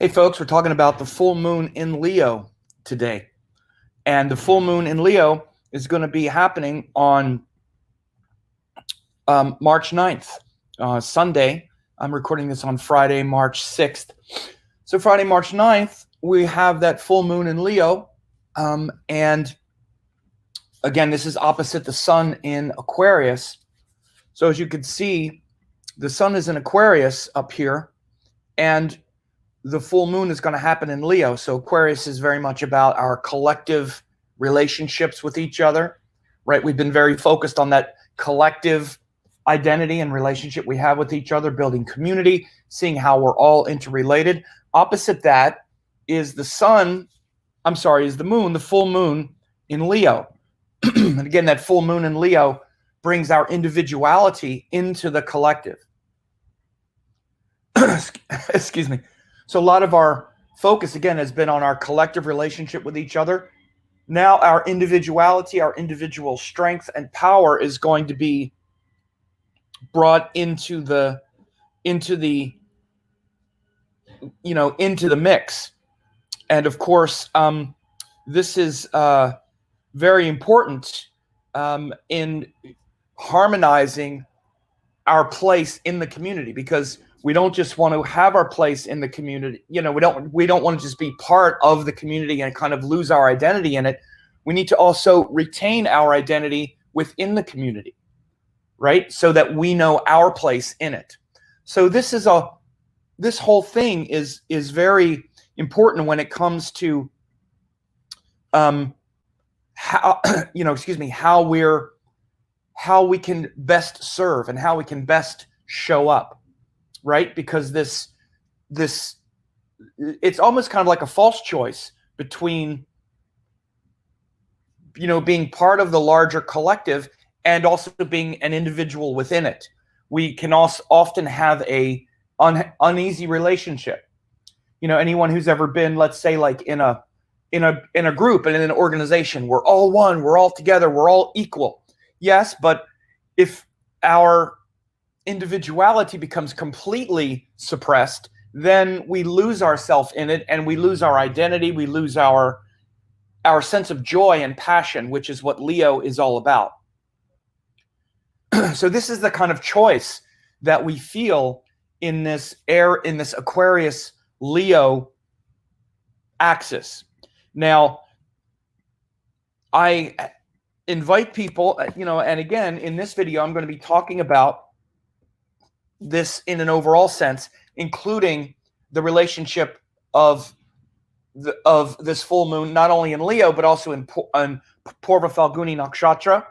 Hey folks, we're talking about the full moon in Leo today. And the full moon in Leo is going to be happening on March 9th, Sunday. I'm recording this on Friday, March 6th. So Friday, March 9th, we have that full moon in Leo. And again, this is opposite the sun in Aquarius. So as you can see, the sun is in Aquarius up here, and the full moon is going to happen in Leo. So Aquarius is very much about our collective relationships with each other, right? We've been very focused on that collective identity and relationship we have with each other, building community, seeing how we're all interrelated. Opposite that is the moon, the full moon in Leo. And again, that full moon in Leo brings our individuality into the collective. Excuse me. So a lot of our focus, again, has been on our collective relationship with each other. Now our individuality, our individual strength and power is going to be brought into the mix. And of course, this is very important in harmonizing our place in the community, because we don't just want to have our place in the community. We don't want to just be part of the community and kind of lose our identity in it. We need to also retain our identity within the community, right? So that we know our place in it. So this whole thing is very important when it comes to how we can best serve and how we can best show up. Right? Because this it's almost kind of like a false choice between, being part of the larger collective and also being an individual within it. We can also often have a uneasy relationship. Anyone who's ever been, let's say, like in a group and in an organization, we're all one, we're all together, we're all equal. Yes, but if our individuality becomes completely suppressed, then we lose ourselves in it, and we lose our identity, we lose our sense of joy and passion, which is what Leo is all about. So this is the kind of choice that we feel in this Aquarius Leo axis. Now, I invite people, and again, in this video, I'm going to be talking about this in an overall sense, including the relationship of this full moon, not only in Leo, but also in Purva Phalguni Nakshatra.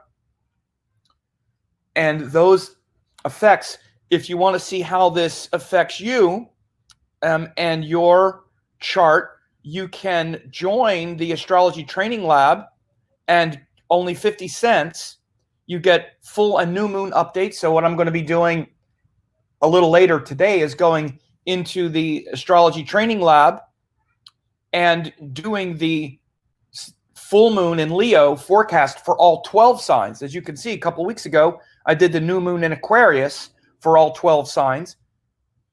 And those effects, if you want to see how this affects you and your chart, you can join the Astrology Training Lab, and only 50 cents, you get full and new moon updates. So what I'm going to be doing a little later today is going into the Astrology Training Lab and doing the full moon in Leo forecast for all 12 signs. As you can see, a couple of weeks ago, I did the new moon in Aquarius for all 12 signs.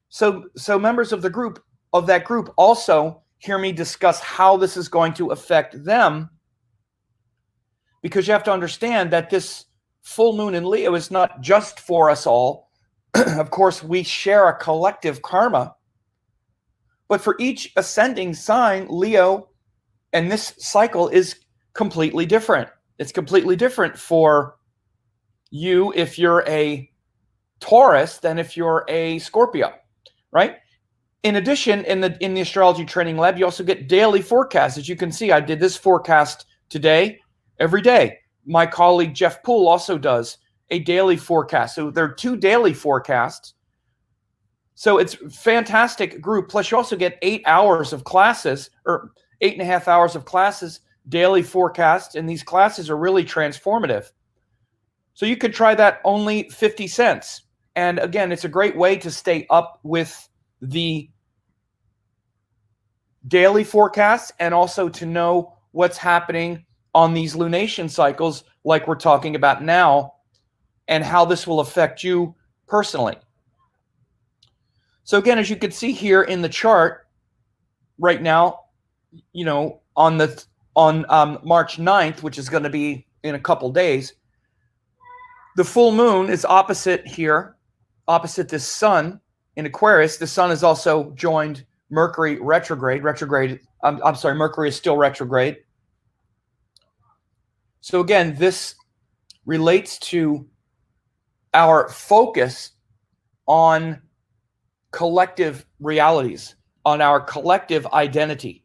So members of that group also hear me discuss how this is going to affect them, because you have to understand that this full moon in Leo is not just for us all. Of course, we share a collective karma, but for each ascending sign, Leo, and this cycle is completely different. It's completely different for you if you're a Taurus than if you're a Scorpio, right? In addition, in the Astrology Training Lab, you also get daily forecasts. As you can see, I did this forecast today, every day. My colleague Jeff Poole also does a daily forecast. So there are 2 daily forecasts. So it's a fantastic group. Plus you also get 8 hours of classes, or 8.5 hours of classes, daily forecasts. And these classes are really transformative. So you could try that, only 50 cents. And again, it's a great way to stay up with the daily forecasts and also to know what's happening on these lunation cycles like we're talking about now, and how this will affect you personally. So again, as you can see here in the chart, right now, on March 9th, which is going to be in a couple days, the full moon is opposite here, opposite the sun in Aquarius. The sun is also joined Mercury retrograde. I'm sorry, Mercury is still retrograde. So again, this relates to our focus on collective realities, on our collective identity.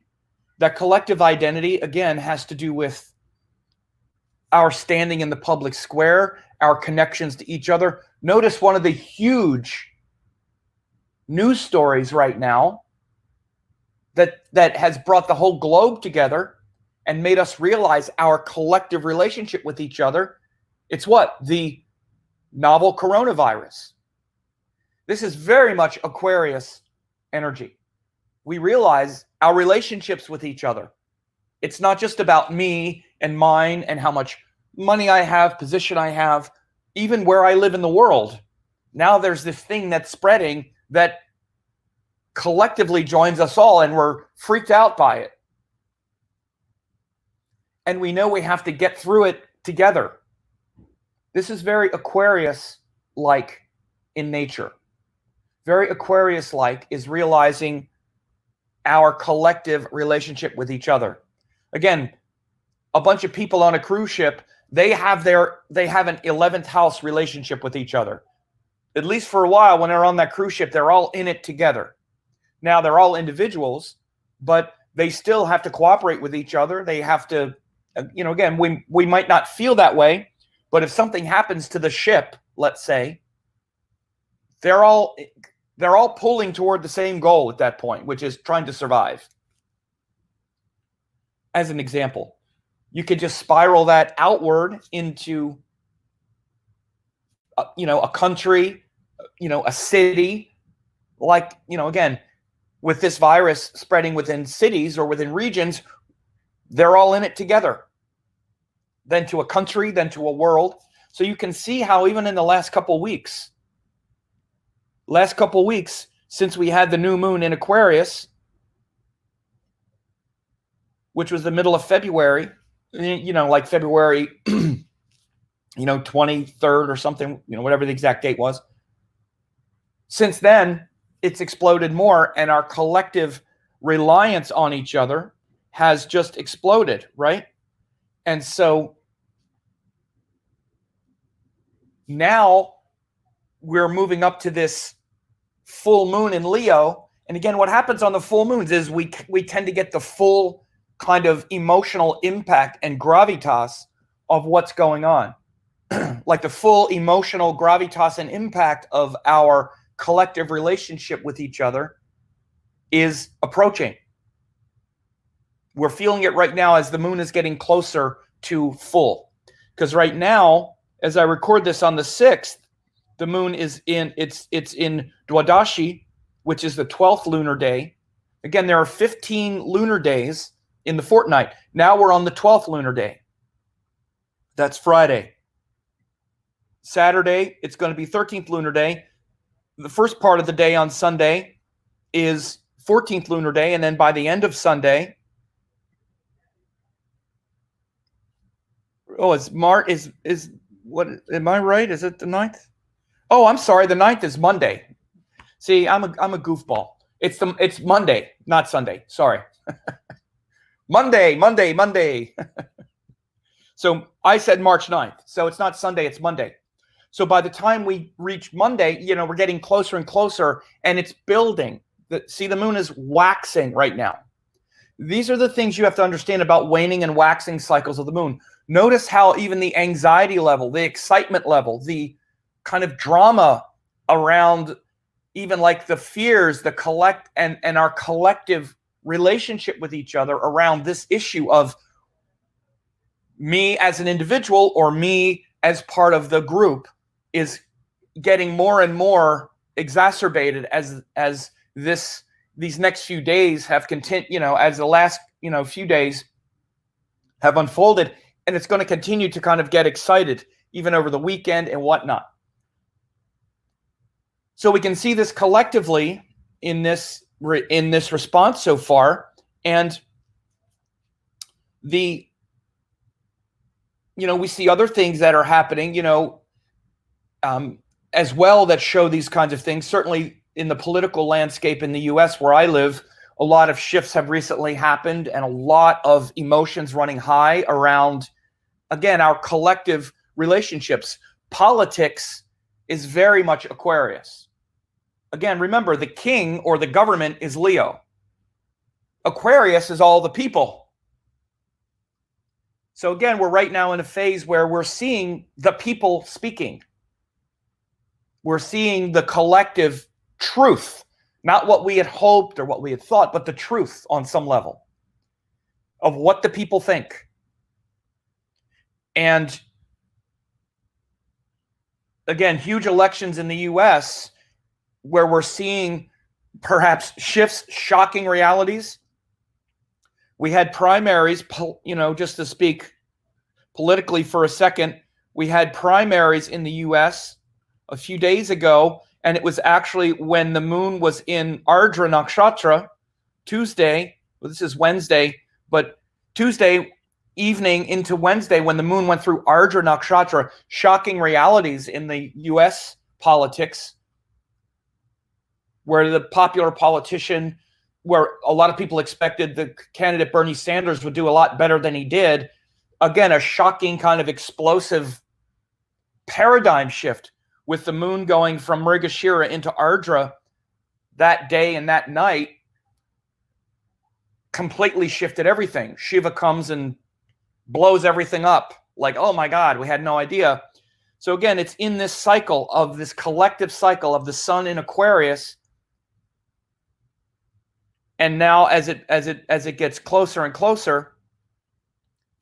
That collective identity, again, has to do with our standing in the public square, our connections to each other. Notice one of the huge news stories right now that has brought the whole globe together and made us realize our collective relationship with each other. It's what? The novel coronavirus. This is very much Aquarius energy. We realize our relationships with each other. It's not just about me and mine and how much money I have, position I have, even where I live in the world. Now there's this thing that's spreading that collectively joins us all, and we're freaked out by it. And we know we have to get through it together. This is very Aquarius-like in nature. Very Aquarius-like is realizing our collective relationship with each other. Again, a bunch of people on a cruise ship, they have an 11th house relationship with each other. At least for a while, when they're on that cruise ship, they're all in it together. Now they're all individuals, but they still have to cooperate with each other. They have to, again, we might not feel that way, but if something happens to the ship, let's say, they're all pulling toward the same goal at that point, which is trying to survive. As an example, you could just spiral that outward into, a country, a city, like, again, with this virus spreading within cities or within regions, they're all in it together. Then to a country, then to a world. So you can see how even in the last couple weeks, since we had the new moon in Aquarius, which was the middle of February, like February, 23rd or something, whatever the exact date was. Since then, it's exploded more, and our collective reliance on each other has just exploded, right? And so now we're moving up to this full moon in Leo. And again, what happens on the full moons is we tend to get the full kind of emotional impact and gravitas of what's going on. Like the full emotional gravitas and impact of our collective relationship with each other is approaching. We're feeling it right now as the moon is getting closer to full. Because right now, as I record this on the 6th, the moon is in Dwadashi, which is the 12th lunar day. Again, there are 15 lunar days in the fortnight. Now we're on the 12th lunar day. That's Friday. Saturday, it's going to be 13th lunar day. The first part of the day on Sunday is 14th lunar day, and then by the end of Sunday, is what, am I right? Is it the 9th? Oh, I'm sorry, the 9th is Monday. See, I'm a goofball. It's Monday, not Sunday. Sorry. Monday. So I said March 9th. So it's not Sunday, it's Monday. So by the time we reach Monday, we're getting closer and closer, and it's building. See, the moon is waxing right now. These are the things you have to understand about waning and waxing cycles of the moon. Notice how even the anxiety level, the excitement level, the kind of drama around even like the fears, and our collective relationship with each other around this issue of me as an individual or me as part of the group is getting more and more exacerbated as these next few days have continued, as the last, few days have unfolded, and it's going to continue to kind of get excited even over the weekend and whatnot. So we can see this collectively in this in this response so far. And we see other things that are happening, as well, that show these kinds of things. Certainly in the political landscape in the US where I live, a lot of shifts have recently happened and a lot of emotions running high around, again, our collective relationships. Politics is very much Aquarius. Again, remember, the king or the government is Leo. Aquarius is all the people. So again, we're right now in a phase where we're seeing the people speaking. We're seeing the collective truth, not what we had hoped or what we had thought, but the truth on some level of what the people think. And again, huge elections in the US where we're seeing perhaps shifts, shocking realities. We had primaries, just to speak politically for a second, we had primaries in the US a few days ago, and it was actually when the moon was in Ardra Nakshatra, Tuesday, well, this is Wednesday, but Tuesday evening into Wednesday when the moon went through Ardra Nakshatra, shocking realities in the US politics, where the popular politician, where a lot of people expected the candidate Bernie Sanders would do a lot better than he did. Again, a shocking kind of explosive paradigm shift with the moon going from Mrigashira into Ardra that day and that night, completely shifted everything. Shiva comes and blows everything up. Like, oh my God, we had no idea. So again, it's in this cycle of this collective cycle of the sun in Aquarius. And now as it gets closer and closer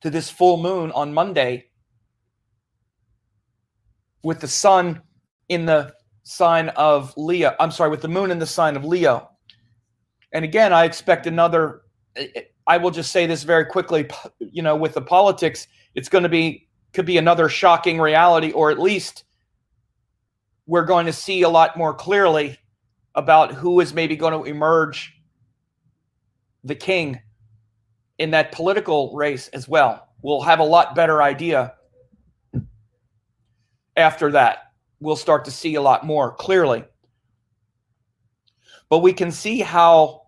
to this full moon on Monday, with the sun in the sign of Leo, with the moon in the sign of Leo. And again, I expect another, I will just say this very quickly, with the politics, could be another shocking reality, or at least we're going to see a lot more clearly about who is maybe going to emerge the king in that political race as well. We'll have a lot better idea after that. We'll start to see a lot more clearly. But we can see how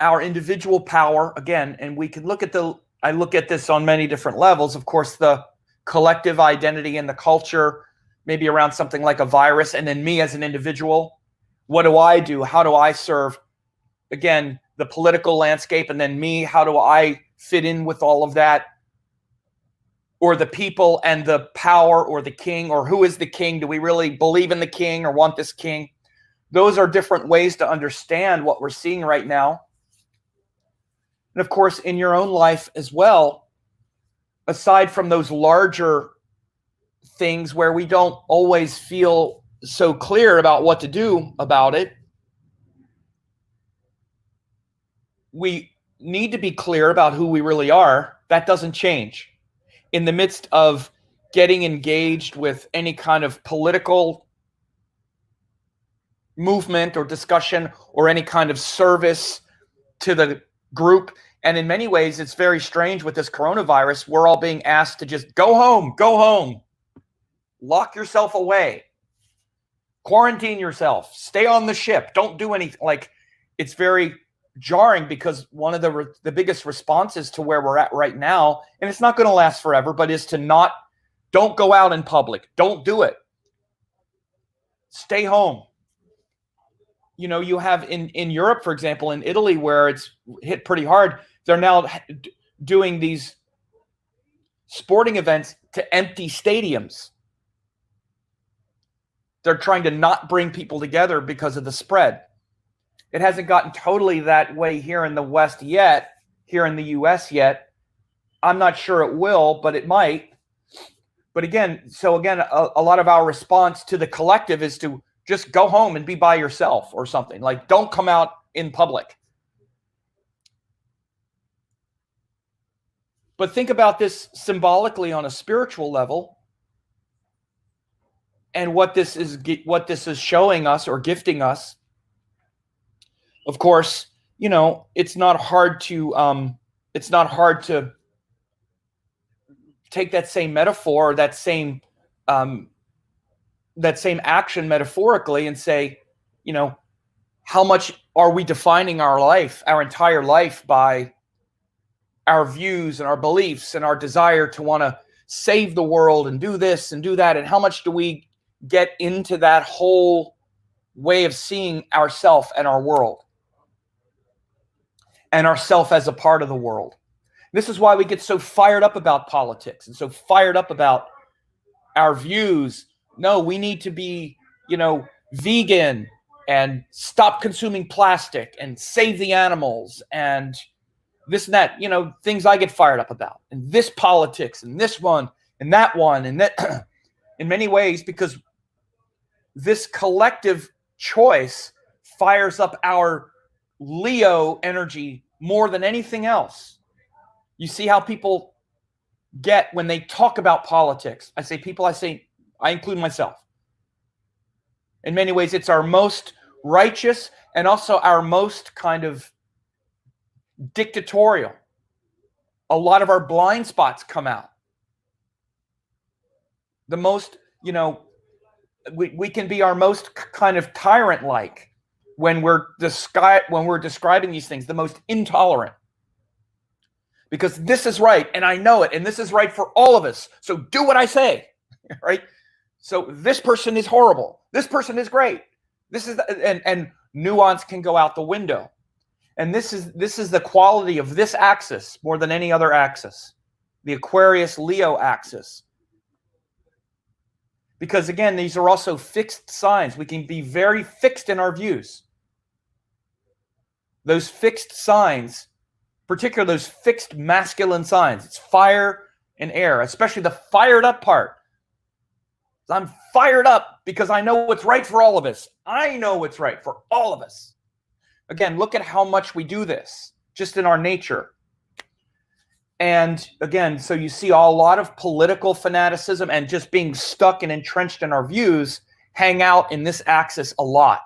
our individual power, again, and we can look at I look at this on many different levels. Of course, the collective identity and the culture, maybe around something like a virus, and then me as an individual. What do I do? How do I serve? Again, the political landscape, and then me, how do I fit in with all of that? Or the people and the power, or the king, or who is the king? Do we really believe in the king or want this king? Those are different ways to understand what we're seeing right now. And of course, in your own life as well, aside from those larger things where we don't always feel so clear about what to do about it, we need to be clear about who we really are. That doesn't change. In the midst of getting engaged with any kind of political movement or discussion or any kind of service to the group. And in many ways, it's very strange with this coronavirus. We're all being asked to just go home, lock yourself away, quarantine yourself, stay on the ship, don't do anything. Like, it's very jarring, because one of the biggest responses to where we're at right now, and it's not going to last forever, but is to don't go out in public. Don't do it. Stay home. You have in Europe, for example, in Italy, where it's hit pretty hard, they're now doing these sporting events to empty stadiums. They're trying to not bring people together because of the spread. It hasn't gotten totally that way here in the West yet, here in the US yet. I'm not sure it will, but it might. But again, a lot of our response to the collective is to just go home and be by yourself or something. Like, don't come out in public. But think about this symbolically on a spiritual level, and what this is showing us or gifting us. Of course, it's not hard to take that same metaphor, um, that same action metaphorically, and say, how much are we defining our life, our entire life, by our views and our beliefs and our desire to want to save the world and do this and do that, and how much do we get into that whole way of seeing ourself and our world and ourself as a part of the world. This is why we get so fired up about politics and so fired up about our views. No, we need to be, vegan and stop consuming plastic and save the animals and this and that, things I get fired up about. And this politics and this one and that one and that in many ways, because this collective choice fires up our Leo energy more than anything else. You see how people get when they talk about politics. I include myself. In many ways, it's our most righteous and also our most kind of dictatorial. A lot of our blind spots come out. The most, we can be our most kind of tyrant-like when we're describing these things, the most intolerant. Because this is right, and I know it, and this is right for all of us. So do what I say, right? So this person is horrible. This person is great. This is and nuance can go out the window. And this is the quality of this axis more than any other axis, the Aquarius Leo axis. Because again, these are also fixed signs. We can be very fixed in our views. Those fixed signs, particularly those fixed masculine signs, it's fire and air, especially the fired up part. I'm fired up because I know what's right for all of us. I know what's right for all of us. Again, look at how much we do this just in our nature. And again, so you see a lot of political fanaticism and just being stuck and entrenched in our views hang out in this axis a lot.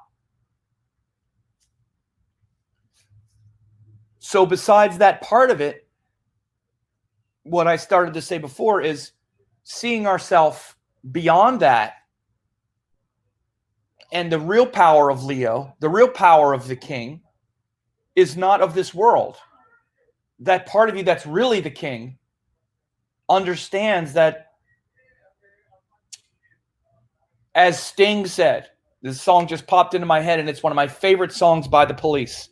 So besides that part of it, what I started to say before is seeing ourselves beyond that, and the real power of Leo, the real power of the king, is not of this world. That part of you that's really the king understands that, as Sting said, this song just popped into my head, and it's one of my favorite songs by the Police,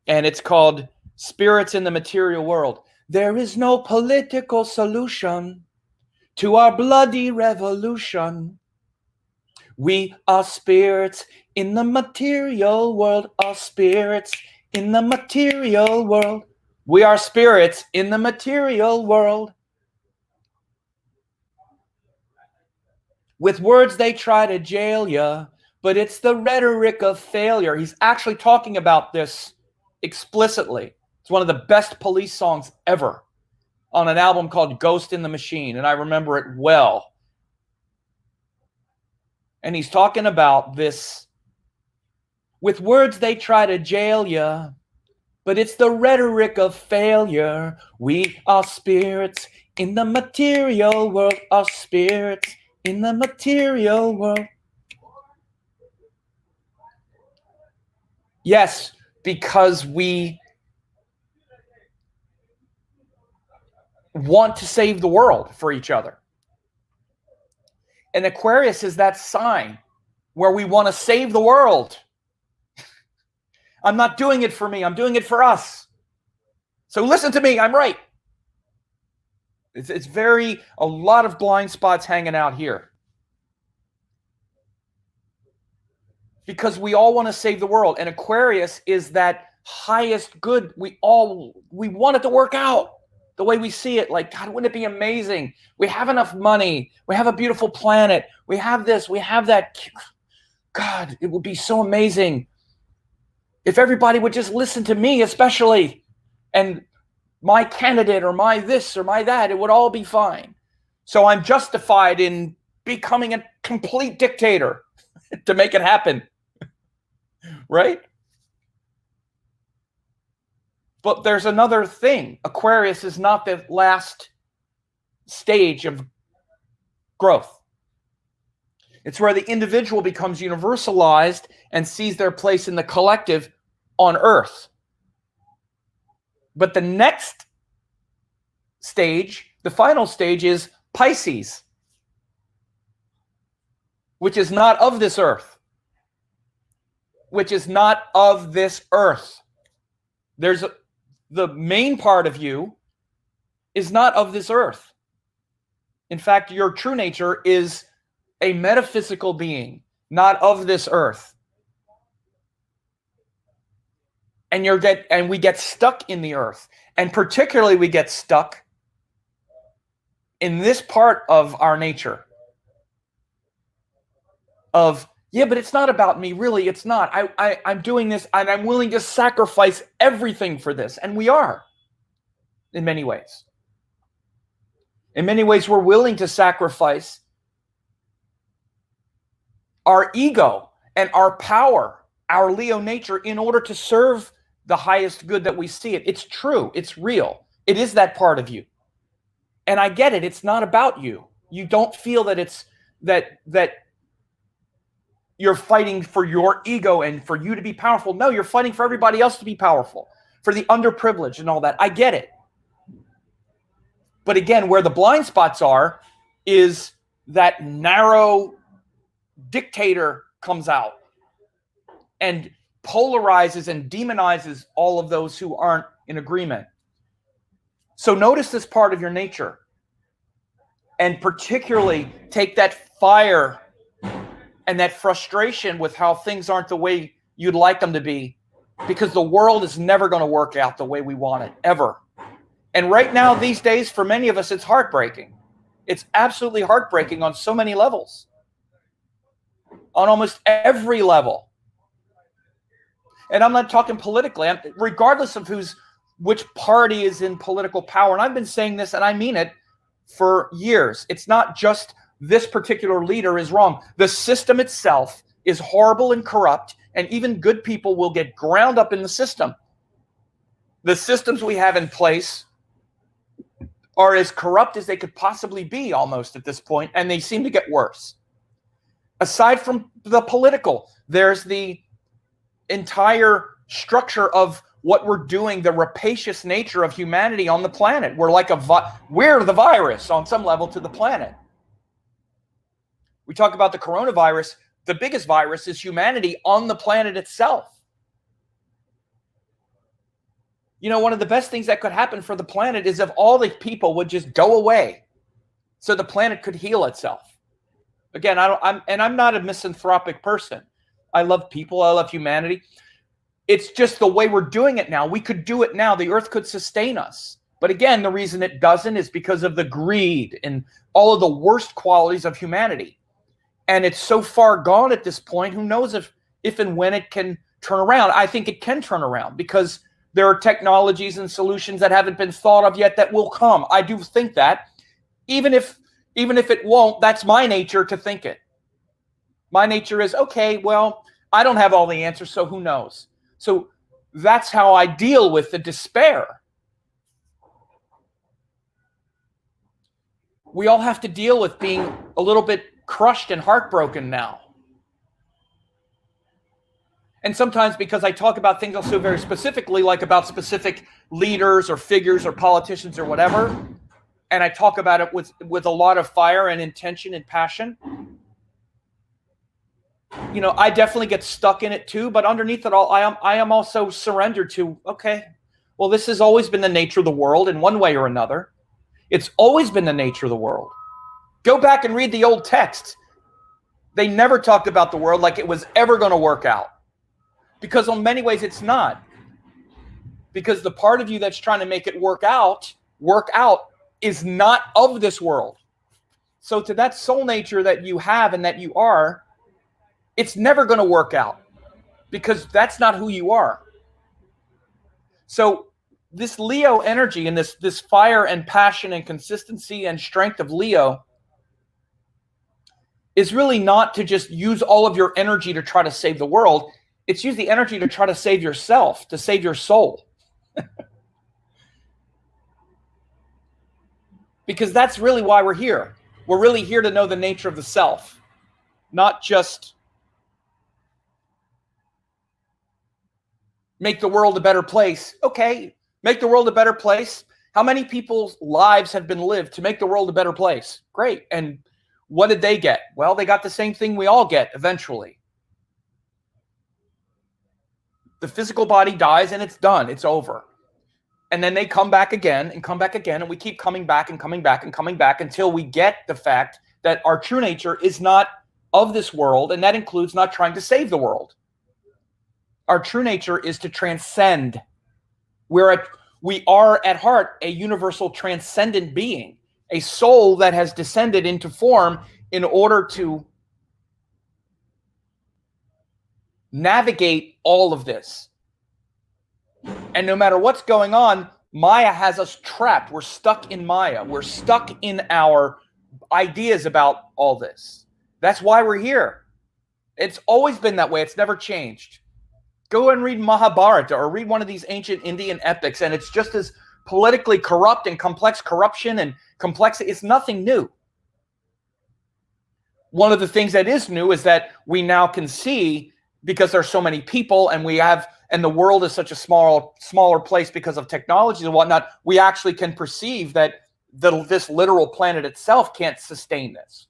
and it's called Spirits in the Material World. There is no political solution to our bloody revolution. We are spirits in the material world, are spirits in the material world. We are spirits in the material world. With words they try to jail ya, but it's the rhetoric of failure. He's actually talking about this explicitly. It's one of the best Police songs ever, on an album called Ghost in the Machine, and I remember it well. And he's talking about this. With words they try to jail ya, but it's the rhetoric of failure. We are spirits in the material world, are spirits in the material world. Yes, because we want to save the world for each other. And Aquarius is that sign where we want to save the world. I'm not doing it for me. I'm doing it for us. So listen to me. I'm right. It's a lot of blind spots hanging out here. Because we all want to save the world. And Aquarius is that highest good. We want it to work out the way we see it. Like, God, wouldn't it be amazing? We have enough money. We have a beautiful planet. We have this. We have that. God, it would be so amazing if everybody would just listen to me, especially, and my candidate or my this or my that. It would all be fine. So I'm justified in becoming a complete dictator to make it happen. Right? But there's another thing. Aquarius is not the last stage of growth. It's where the individual becomes universalized and sees their place in the collective on Earth. But the next stage, the final stage, is Pisces, which is not of this earth. Which is not of this earth. The main part of you is not of this earth. In fact, your true nature is a metaphysical being, not of this earth. And we get stuck in the earth. And particularly we get stuck in this part of our nature. Of, yeah, but it's not about me. Really, it's not. I'm doing this and I'm willing to sacrifice everything for this. And we are, in many ways. In many ways, we're willing to sacrifice our ego and our power, our Leo nature, in order to serve the highest good that we see it. It's true. It's real. It is that part of you. And I get it. It's not about you. You don't feel that it's that you're fighting for your ego and for you to be powerful. No, you're fighting for everybody else to be powerful, for the underprivileged and all that. I get it. But again, where the blind spots are is that narrow dictator comes out and polarizes and demonizes all of those who aren't in agreement. So notice this part of your nature, and particularly take that fire and that frustration with how things aren't the way you'd like them to be, because the world is never going to work out the way we want it, ever. And right now, these days, for many of us, it's heartbreaking. It's absolutely heartbreaking on so many levels. On almost every level. And I'm not talking politically. Regardless of which party is in political power. And I've been saying this, and I mean it, for years. It's not just this particular leader is wrong. The system itself is horrible and corrupt, and even good people will get ground up in the system. The systems we have in place are as corrupt as they could possibly be almost at this point, and they seem to get worse. Aside from the political, there's the entire structure of what we're doing, the rapacious nature of humanity on the planet. We're like we're the virus on some level to the planet. We talk about the coronavirus. The biggest virus is humanity on the planet itself. You know, one of the best things that could happen for the planet is if all the people would just go away so the planet could heal itself. Again, I'm not a misanthropic person. I love people. I love humanity. It's just the way we're doing it now. We could do it now. The earth could sustain us. But again, the reason it doesn't is because of the greed and all of the worst qualities of humanity. And it's so far gone at this point, who knows if and when it can turn around. I think it can turn around because there are technologies and solutions that haven't been thought of yet that will come. I do think that. Even if it won't, that's my nature to think it. My nature is, okay, well, I don't have all the answers, so who knows? So that's how I deal with the despair. We all have to deal with being a little bit crushed and heartbroken now. And sometimes because I talk about things also very specifically, like about specific leaders or figures or politicians or whatever, and I talk about it with a lot of fire and intention and passion, you know, I definitely get stuck in it too. But underneath it all, I am also surrendered to, okay, well, this has always been the nature of the world in one way or another. It's always been the nature of the world. Go back and read the old texts. They never talked about the world like it was ever going to work out. Because in many ways it's not. Because the part of you that's trying to make it work out is not of this world. So to that soul nature that you have and that you are, it's never going to work out. Because that's not who you are. So this Leo energy and this fire and passion and consistency and strength of Leo is really not to just use all of your energy to try to save the world. It's use the energy to try to save yourself, to save your soul. Because that's really why we're here. We're really here to know the nature of the self, not just make the world a better place. Okay, make the world a better place. How many people's lives have been lived to make the world a better place? Great. And what did they get? Well, they got the same thing we all get eventually. The physical body dies and it's done. It's over. And then they come back again and come back again. And we keep coming back and coming back and coming back until we get the fact that our true nature is not of this world. And that includes not trying to save the world. Our true nature is to transcend. We are at heart a universal transcendent being, a soul that has descended into form in order to navigate all of this. And no matter what's going on, Maya has us trapped. We're stuck in Maya. We're stuck in our ideas about all this. That's why we're here. It's always been that way. It's never changed. Go and read Mahabharata or read one of these ancient Indian epics, and it's just as politically corrupt and complex corruption and complexity. It's nothing new. One of the things that is new is that we now can see, because there's so many people and the world is such a smaller place because of technology and whatnot, we actually can perceive that this literal planet itself can't sustain this.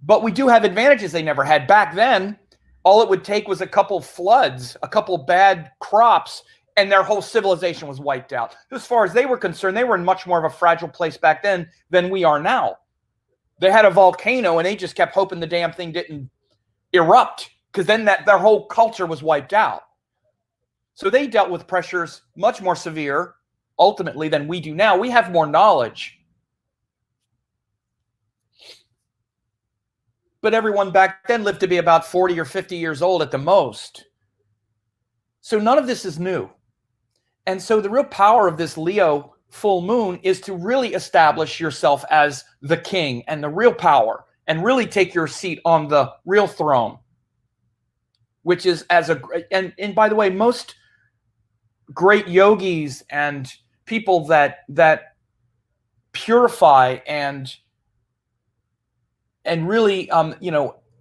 But we do have advantages they never had. Back then, all it would take was a couple floods, a couple bad crops, and their whole civilization was wiped out. As far as they were concerned, they were in much more of a fragile place back then than we are now. They had a volcano, and they just kept hoping the damn thing didn't erupt, because then their whole culture was wiped out. So they dealt with pressures much more severe, ultimately, than we do now. We have more knowledge. But everyone back then lived to be about 40 or 50 years old at the most. So none of this is new. And so the real power of this Leo full moon is to really establish yourself as the king and the real power, and really take your seat on the real throne, which is and by the way, most great yogis and people that purify and really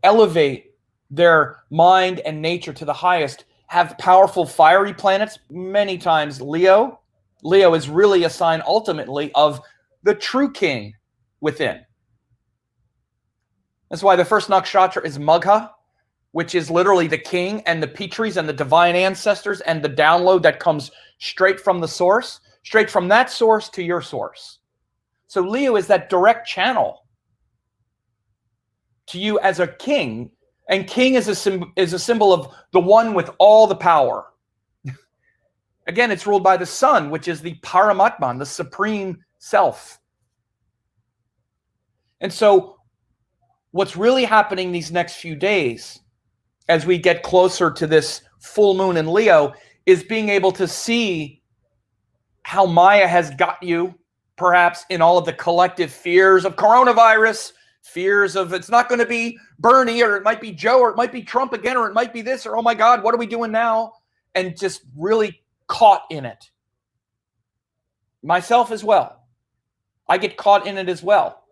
elevate their mind and nature to the highest have powerful fiery planets. Many times Leo is really a sign ultimately of the true king within. That's why the first nakshatra is Magha, which is literally the king and the Pitris and the divine ancestors and the download that comes straight from the source, straight from that source to your source. So Leo is that direct channel to you as a king, and king is a symbol of the one with all the power. Again, it's ruled by the sun, which is the Paramatman, the supreme self. And so what's really happening these next few days, as we get closer to this full moon in Leo, is being able to see how Maya has got you, perhaps in all of the collective fears of coronavirus, fears of it's not going to be Bernie, or it might be Joe, or it might be Trump again, or it might be this, or oh my God, what are we doing now? And just really caught in it. Myself as well. I get caught in it as well.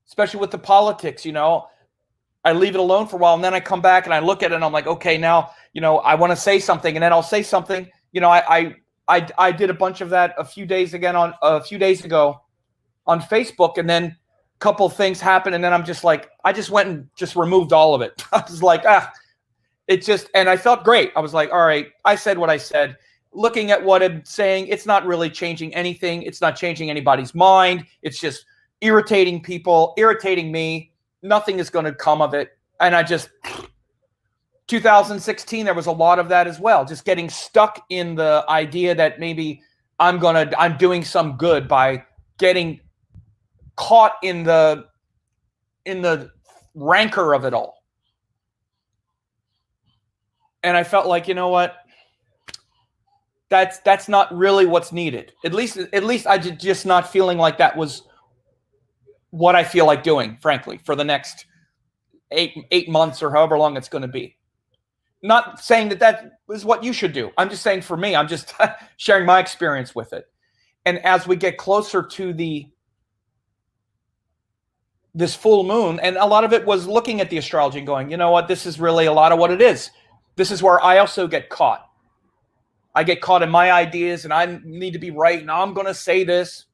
Especially with the politics, I leave it alone for a while, and then I come back and I look at it and I'm like, okay, now, I want to say something, and then I'll say something. I did a bunch of that a few days ago on Facebook, and then a couple of things happened, and then I'm just like, I just went and just removed all of it. I was like, and I felt great. I was like, all right, I said what I said. Looking at what I'm saying, it's not really changing anything. It's not changing anybody's mind. It's just irritating people, irritating me. Nothing is going to come of it. And 2016, there was a lot of that as well. Just getting stuck in the idea that maybe I'm doing some good by getting caught in the rancor of it all. And I felt like, you know what? That's not really what's needed. At least I just not feeling like that was what I feel like doing, frankly, for the next eight months or however long it's going to be. not saying that that is what you should do. I'm just saying for me, I'm just sharing my experience with it. And as we get closer to this full moon, and a lot of it was looking at the astrology and going, you know what, this is really a lot of what it is. This is where I also get caught. I get caught in my ideas and I need to be right. And I'm going to say this.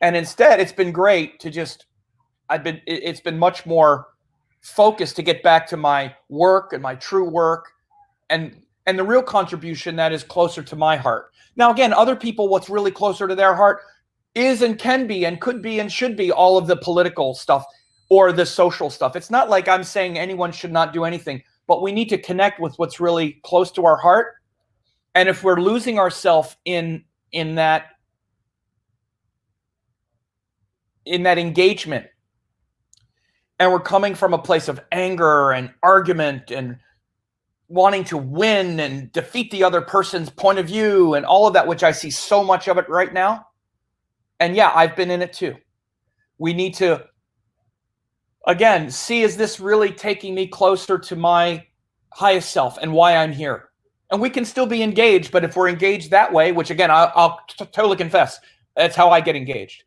And instead, it's been great to just, it's been much more focused to get back to my work and my true work and the real contribution that is closer to my heart. Now, again, other people, what's really closer to their heart is and can be and could be and should be all of the political stuff or the social stuff. It's not like I'm saying anyone should not do anything, but we need to connect with what's really close to our heart. And if we're losing ourselves in that engagement, and we're coming from a place of anger and argument and wanting to win and defeat the other person's point of view and all of that, which I see so much of it right now. And yeah, I've been in it too. We need to, again, see, is this really taking me closer to my highest self and why I'm here? And we can still be engaged, but if we're engaged that way, which again, I'll totally confess, that's how I get engaged.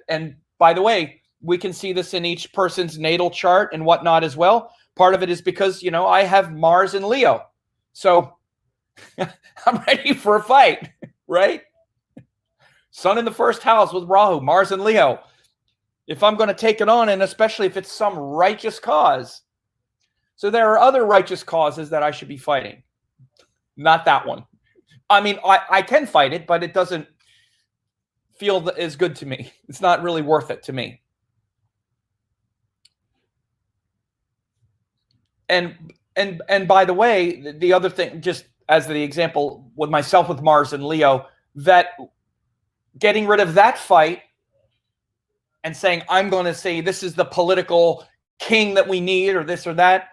And by the way, we can see this in each person's natal chart and whatnot as well. Part of it is because, you know, I have Mars in Leo. So I'm ready for a fight, right? Sun in the first house with Rahu, Mars in Leo. If I'm going to take it on, and especially if it's some righteous cause. So there are other righteous causes that I should be fighting. Not that one. I mean, I can fight it, but it doesn't feel as good to me. It's not really worth it to me. And by the way, the other thing, just as the example with myself with Mars and Leo, that getting rid of that fight and saying, I'm going to say this is the political king that we need or this or that,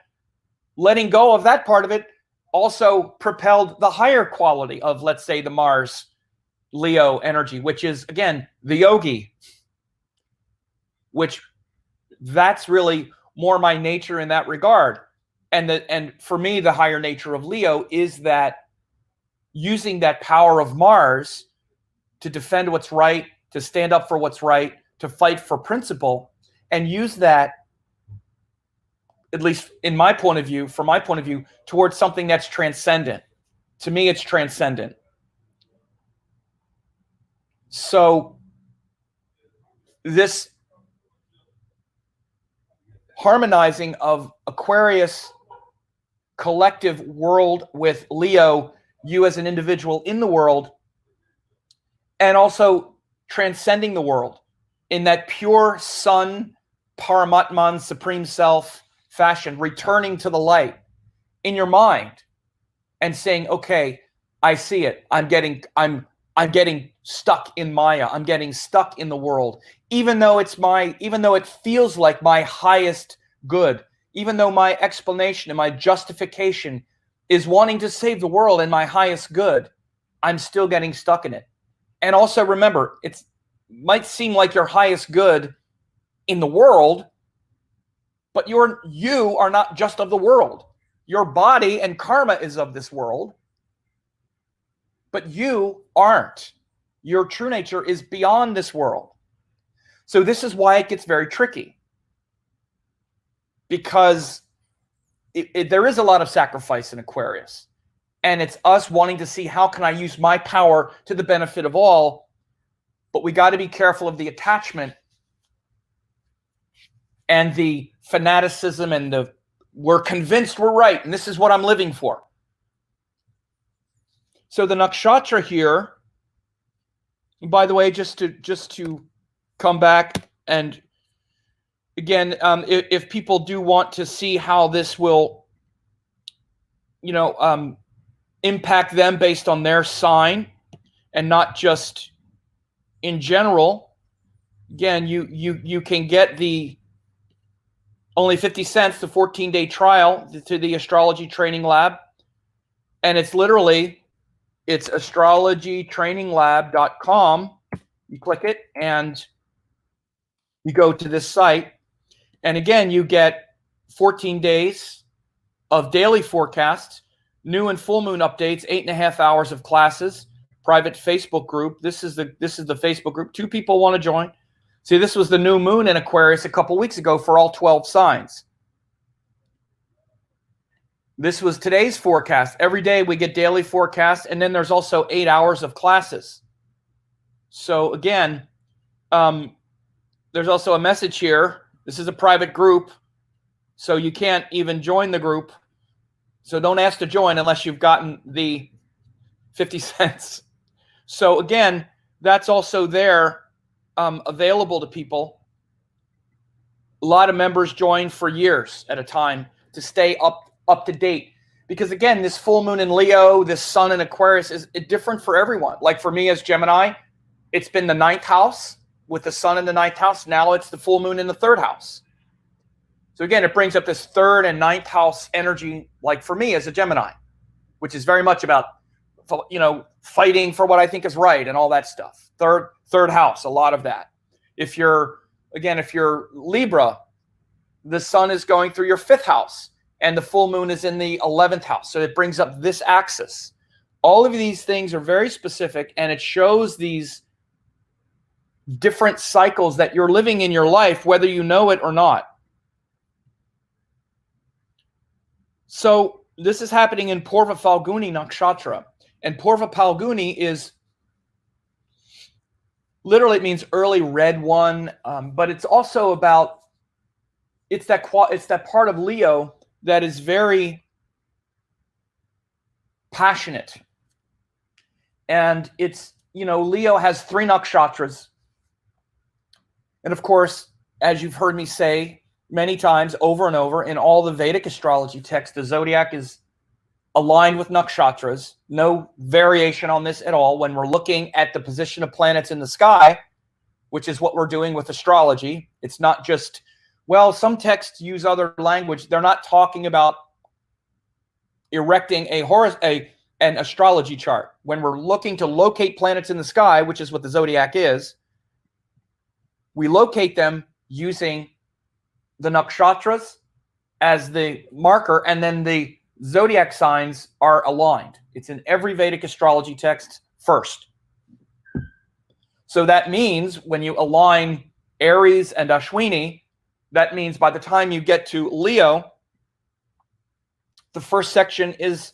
letting go of that part of it also propelled the higher quality of, let's say, the Mars Leo energy, which is, again, the yogi, which that's really more my nature in that regard. And for me, the higher nature of Leo is that using that power of Mars to defend what's right, to stand up for what's right, to fight for principle, and use that, at least in my point of view, from my point of view, towards something that's transcendent. To me, it's transcendent. So this harmonizing of Aquarius collective world with Leo, you as an individual in the world, and also transcending the world in that pure sun, Paramatman, supreme self fashion, returning to the light in your mind and saying, okay, I see it. I'm getting stuck in Maya. I'm getting stuck in the world. Even though it feels like my highest good, even though my explanation and my justification is wanting to save the world and my highest good, I'm still getting stuck in it. And also remember, it might seem like your highest good in the world, but you are not just of the world. Your body and karma is of this world, but you aren't. Your true nature is beyond this world. So this is why it gets very tricky. Because there is a lot of sacrifice in Aquarius. And it's us wanting to see how can I use my power to the benefit of all. But we got to be careful of the attachment and the fanaticism and we're convinced we're right and this is what I'm living for. So the nakshatra here, by the way, just to come back and again, if people do want to see how this will, impact them based on their sign and not just in general, again, you can get the only 50 cents, the 14-day trial to the Astrology Training Lab. And it's astrologytraininglab.com. You click it and you go to this site. And again, you get 14 days of daily forecasts, new and full moon updates, 8.5 hours of classes, private Facebook group. This is the Facebook group. 2 people want to join. See, this was the new moon in Aquarius a couple weeks ago for all 12 signs. This was today's forecast. Every day we get daily forecasts, and then there's also 8 hours of classes. So again, there's also a message here. This is a private group, so you can't even join the group. So don't ask to join unless you've gotten the 50 cents. So again, that's also there, available to people. A lot of members join for years at a time to stay up to date. Because again, this full moon in Leo, this sun in Aquarius is different for everyone. Like for me as Gemini, it's been the 9th house with the sun in the 9th house. Now it's the full moon in the 3rd house. So again, it brings up this 3rd and 9th house energy, like for me as a Gemini, which is very much about, you know, fighting for what I think is right and all that stuff. Third house, a lot of that. If you're Libra, the sun is going through your 5th house and the full moon is in the 11th house. So it brings up this axis. All of these things are very specific, and it shows these different cycles that you're living in your life, whether you know it or not. So this is happening in Purva Phalguni Nakshatra. And Purva Phalguni is literally, it means early red one, but it's also about, it's that part of Leo that is very passionate. And it's, you know, Leo has 3 nakshatras. And of course, as you've heard me say many times over and over in all the Vedic astrology texts, the zodiac is aligned with nakshatras. No variation on this at all when we're looking at the position of planets in the sky, which is what we're doing with astrology. It's not just, well, some texts use other language. They're not talking about erecting an astrology chart. When we're looking to locate planets in the sky, which is what the zodiac is, we locate them using the nakshatras as the marker, and then the zodiac signs are aligned. It's in every Vedic astrology text first. So that means when you align Aries and Ashwini, that means by the time you get to Leo, the first section is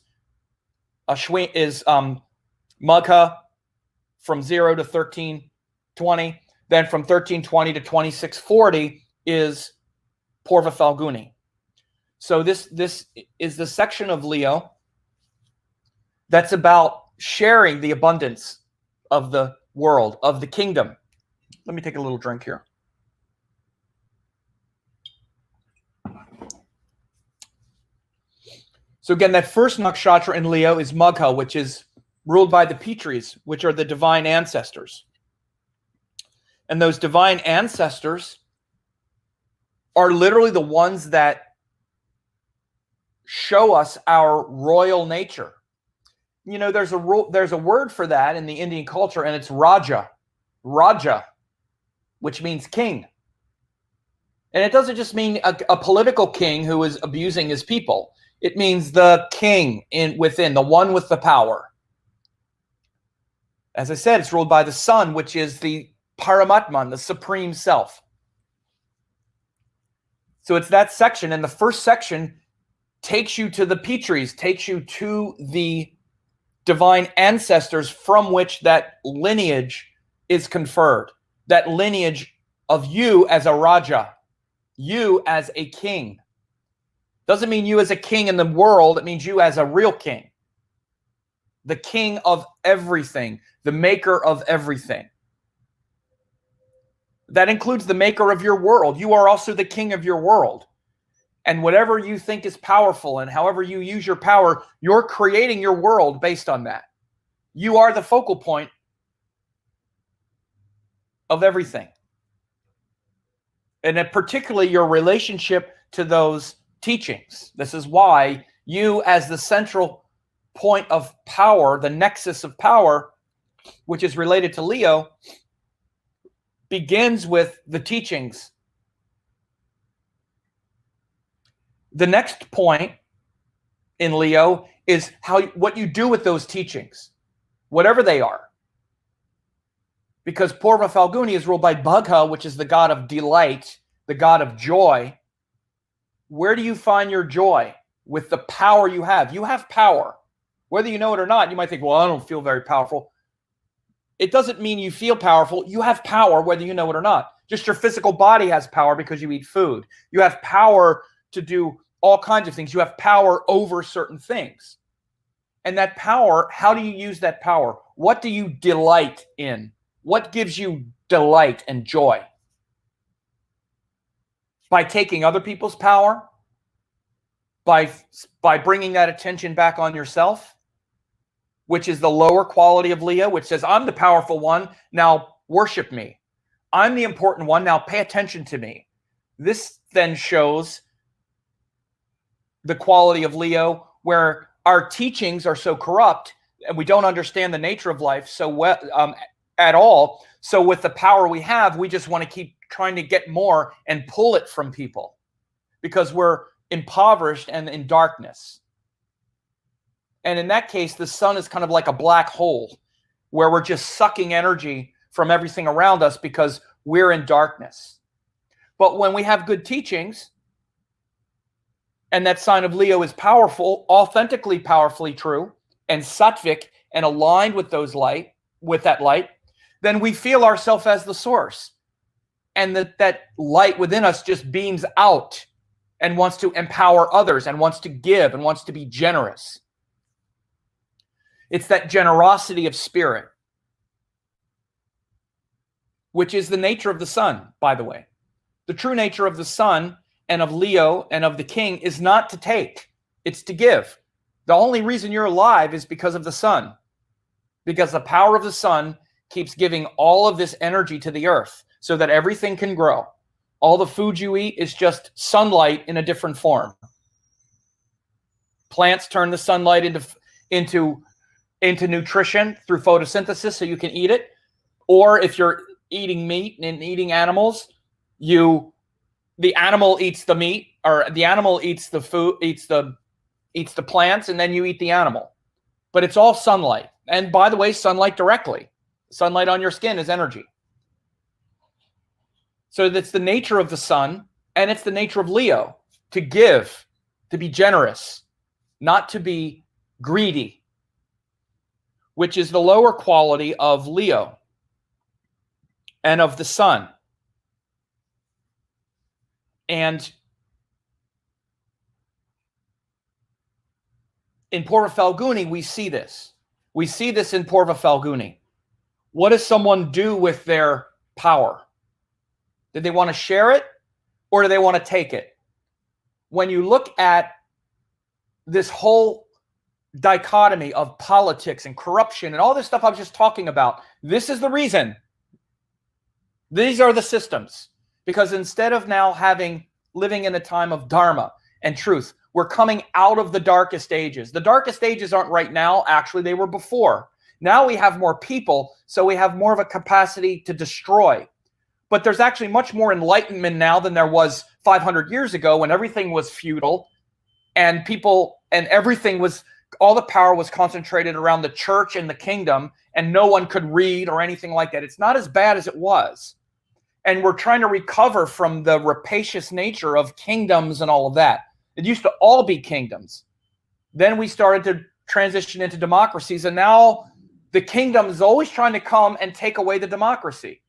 Magha from 0 to 1320. Then from 1320 to 2640 is Purva Phalguni. So this is the section of Leo that's about sharing the abundance of the world, of the kingdom. Let me take a little drink here. So again, that first nakshatra in Leo is Magha, which is ruled by the Pitris, which are the divine ancestors. And those divine ancestors are literally the ones that show us our royal nature. You know, there's a word for that in the Indian culture, and it's Raja, which means king. And it doesn't just mean a political king who is abusing his people. It means the king within, the one with the power. As I said, it's ruled by the sun, which is the Paramatman, the supreme self. So it's that section, and the first section takes you to the Pitris, takes you to the divine ancestors from which that lineage is conferred. That lineage of you as a Raja, you as a king. Doesn't mean you as a king in the world, it means you as a real king. The king of everything, the maker of everything. That includes the maker of your world. You are also the king of your world. And whatever you think is powerful and however you use your power, you're creating your world based on that. You are the focal point of everything. And particularly your relationship to those teachings. This is why you, as the central point of power, the nexus of power, which is related to Leo, begins with the teachings. The next point in Leo is what you do with those teachings, whatever they are. Because Purva Phalguni is ruled by Bhagha, which is the god of delight, the god of joy. Where do you find your joy? With the power you have. You have power. Whether you know it or not, you might think, well, I don't feel very powerful. It doesn't mean you feel powerful. You have power whether you know it or not. Just your physical body has power because you eat food. You have power to do all kinds of things. You have power over certain things. And that power, how do you use that power? What do you delight in? What gives you delight and joy? By taking other people's power? By bringing that attention back on yourself? Which is the lower quality of Leo, which says, I'm the powerful one, now worship me. I'm the important one, now pay attention to me. This then shows the quality of Leo, where our teachings are so corrupt and we don't understand the nature of life so well at all. So with the power we have, we just want to keep trying to get more and pull it from people because we're impoverished and in darkness. And in that case, the sun is kind of like a black hole where we're just sucking energy from everything around us because we're in darkness. But when we have good teachings, and that sign of Leo is powerful, authentically powerfully true, and sattvic, and aligned with that light, then we feel ourselves as the source. And that light within us just beams out and wants to empower others and wants to give and wants to be generous. It's that generosity of spirit, which is the nature of the sun, by the way. The true nature of the sun and of Leo and of the king is not to take, it's to give. The only reason you're alive is because of the sun, because the power of the sun keeps giving all of this energy to the earth so that everything can grow. All the food you eat is just sunlight in a different form. Plants turn the sunlight into nutrition through photosynthesis so you can eat it. Or if you're eating meat and eating animals, the animal eats the meat, or the animal eats the food, eats the plants, and then you eat the animal. But it's all sunlight. And by the way, sunlight directly. Sunlight on your skin is energy. So that's the nature of the sun, and it's the nature of Leo, to give, to be generous, not to be greedy, which is the lower quality of Leo and of the sun. And in Purva Phalguni, we see this. We see this in Purva Phalguni. What does someone do with their power? Do they want to share it or do they want to take it? When you look at this whole dichotomy of politics and corruption and all this stuff I was just talking about, this is the reason. These are the systems. Because instead of now living in a time of dharma and truth, we're coming out of the darkest ages. The darkest ages aren't right now. Actually, they were before. Now we have more people, so we have more of a capacity to destroy. But there's actually much more enlightenment now than there was 500 years ago when everything was feudal and all the power was concentrated around the church and the kingdom, and no one could read or anything like that. It's not as bad as it was. And we're trying to recover from the rapacious nature of kingdoms and all of that. It used to all be kingdoms. Then we started to transition into democracies, and now the kingdom is always trying to come and take away the democracy.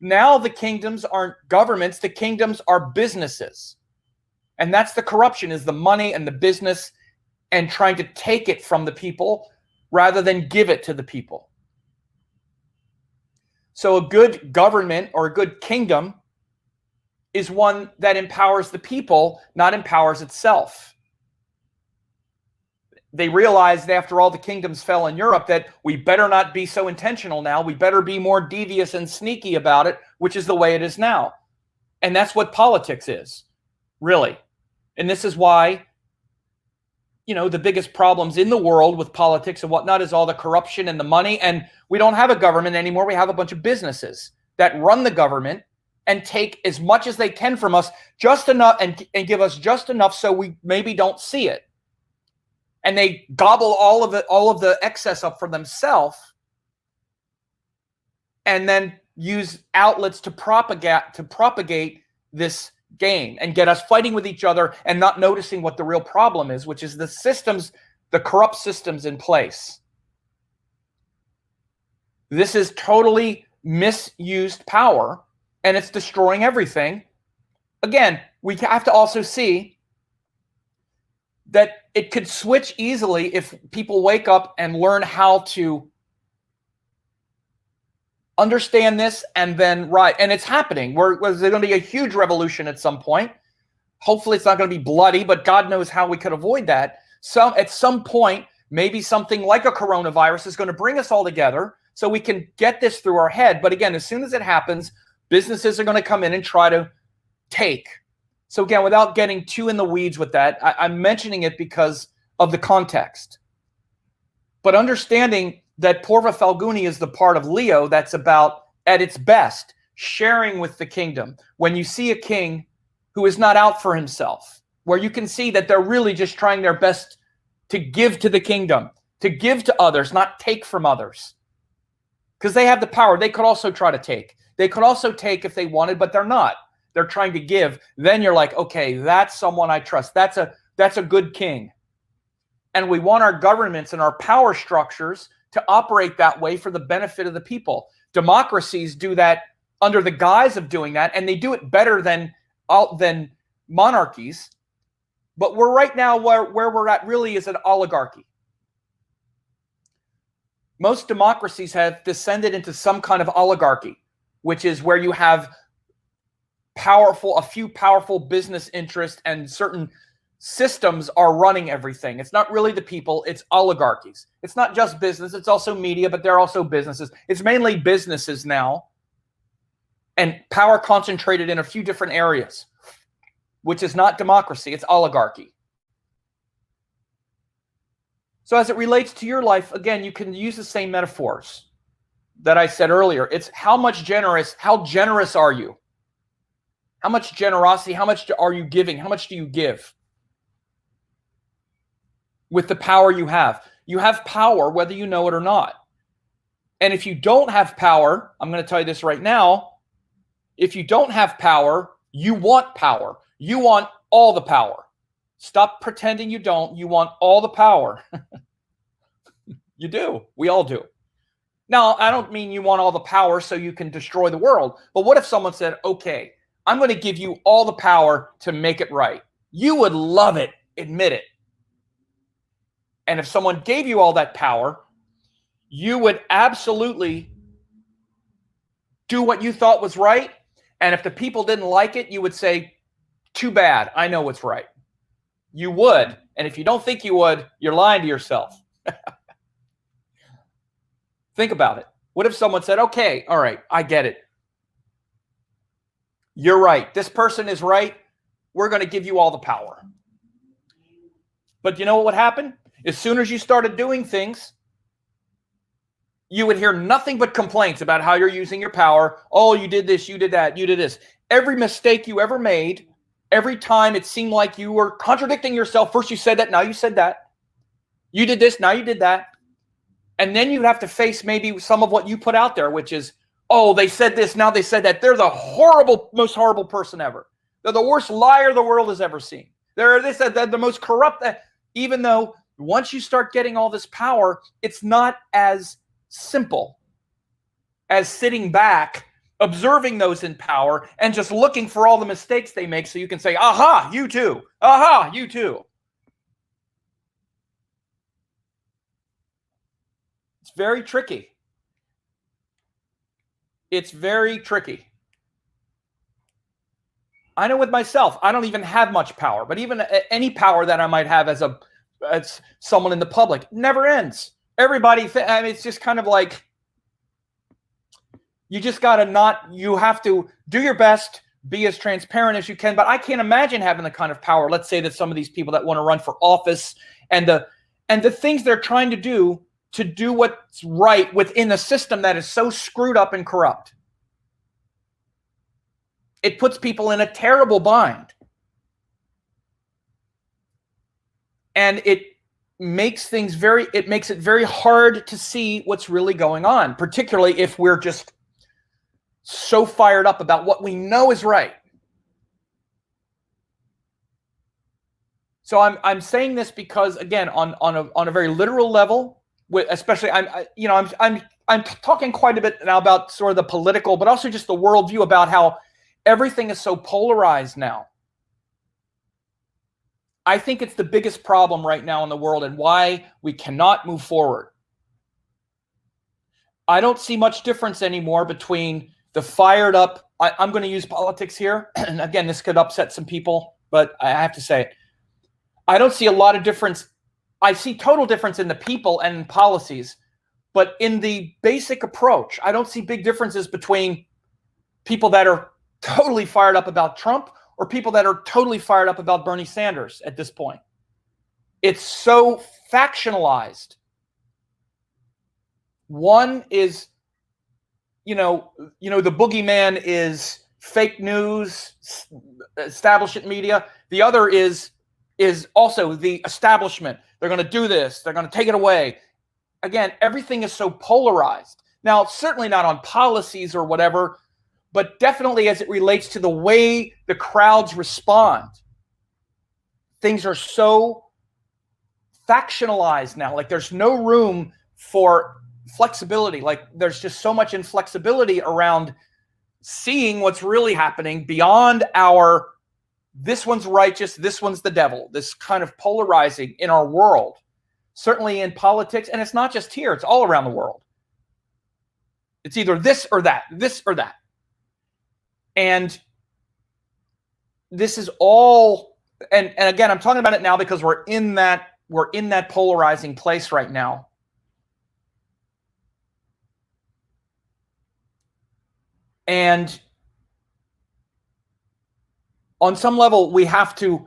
Now the kingdoms aren't governments, the kingdoms are businesses. And that's the corruption, is the money and the business and trying to take it from the people rather than give it to the people. So a good government or a good kingdom is one that empowers the people, not empowers itself. They realized after all the kingdoms fell in Europe that we better not be so intentional now. We better be more devious and sneaky about it, which is the way it is now. And that's what politics is, really. And this is why, the biggest problems in the world with politics and whatnot is all the corruption and the money. And we don't have a government anymore. We have a bunch of businesses that run the government and take as much as they can from us, just enough, and give us just enough so we maybe don't see it. and they gobble all of the excess up for themselves, and then use outlets to propagate this game and get us fighting with each other and not noticing what the real problem is, which is the systems, the corrupt systems in place. This is totally misused power, and it's destroying everything. Again, we have to also see that it could switch easily if people wake up and learn how to understand this and then and it's happening. There's going to be a huge revolution at some point. Hopefully it's not going to be bloody, but God knows how we could avoid that. So at some point, maybe something like a coronavirus is going to bring us all together so we can get this through our head. But again, as soon as it happens, businesses are going to come in and try to take. So again, without getting too in the weeds with that, I'm mentioning it because of the context. But understanding that Purva Phalguni is the part of Leo that's about, at its best, sharing with the kingdom. When you see a king who is not out for himself, where you can see that they're really just trying their best to give to the kingdom, to give to others, not take from others. Because they have the power. They could also try to take. They could also take if they wanted, but they're not. They're trying to give. Then you're like, okay, that's someone I trust. That's a good king. And we want our governments and our power structures to operate that way for the benefit of the people. Democracies do that under the guise of doing that, and they do it better than monarchies. But we're right now where we're at really is an oligarchy. Most democracies have descended into some kind of oligarchy, which is where you have a few powerful business interests and certain systems are running everything. It's not really the people, it's oligarchies. It's not just business, it's also media, but they're also businesses. It's mainly businesses now, and power concentrated in a few different areas, which is not democracy, it's oligarchy. So as it relates to your life, again, you can use the same metaphors that I said earlier. It's how generous are you? How much generosity, how much are you giving? How much do you give? With the power you have. You have power whether you know it or not. And if you don't have power, I'm going to tell you this right now, if you don't have power, you want power. You want all the power. Stop pretending you don't. You want all the power. You do. We all do. Now, I don't mean you want all the power so you can destroy the world. But what if someone said, okay, I'm going to give you all the power to make it right? You would love it. Admit it. And if someone gave you all that power, you would absolutely do what you thought was right. And if the people didn't like it, you would say, too bad, I know what's right. You would. And if you don't think you would, you're lying to yourself. Think about it. What if someone said, okay, all right, I get it. You're right. This person is right. We're going to give you all the power. But you know what would happen? As soon as you started doing things, you would hear nothing but complaints about how you're using your power. Oh, you did this, you did that, you did this. Every mistake you ever made, every time it seemed like you were contradicting yourself. First you said that, now you said that. You did this, now you did that. And then you'd have to face maybe some of what you put out there, which is, oh, they said this, now they said that. They're the most horrible person ever. They're the worst liar the world has ever seen. They're the most corrupt. Even though once you start getting all this power, it's not as simple as sitting back, observing those in power, and just looking for all the mistakes they make so you can say, aha, you too. Aha, you too. It's very tricky. It's very tricky. I know with myself, I don't even have much power, but even any power that I might have as someone in the public never ends. Everybody, I mean, it's just kind of like, you just got to you have to do your best, be as transparent as you can. But I can't imagine having the kind of power, let's say that some of these people that want to run for office and the things they're trying to do what's right within a system that is so screwed up and corrupt. It puts people in a terrible bind. And it makes it very hard to see what's really going on, particularly if we're just so fired up about what we know is right. So I'm saying this because, again, on a very literal level, especially I'm talking quite a bit now about sort of the political, but also just the worldview about how everything is so polarized now. I think it's the biggest problem right now in the world and why we cannot move forward. I don't see much difference anymore between the fired up. I'm going to use politics here, and again, this could upset some people, but I have to say it. I don't see a lot of difference. I see total difference in the people and policies, but in the basic approach, I don't see big differences between people that are totally fired up about Trump or people that are totally fired up about Bernie Sanders at this point. It's so factionalized. One is, the boogeyman is fake news, establishment media. The other is also the establishment. They're going to do this. They're going to take it away. Again, everything is so polarized. Now, certainly not on policies or whatever, but definitely as it relates to the way the crowds respond. Things are so factionalized now. Like, there's no room for flexibility. Like, there's just so much inflexibility around seeing what's really happening beyond our this one's righteous, this one's the devil, this kind of polarizing in our world, certainly in politics. And it's not just here, it's all around the world. It's either this or that, this or that. And this is all, and again, I'm talking about it now because we're in that polarizing place right now. And on some level, we have to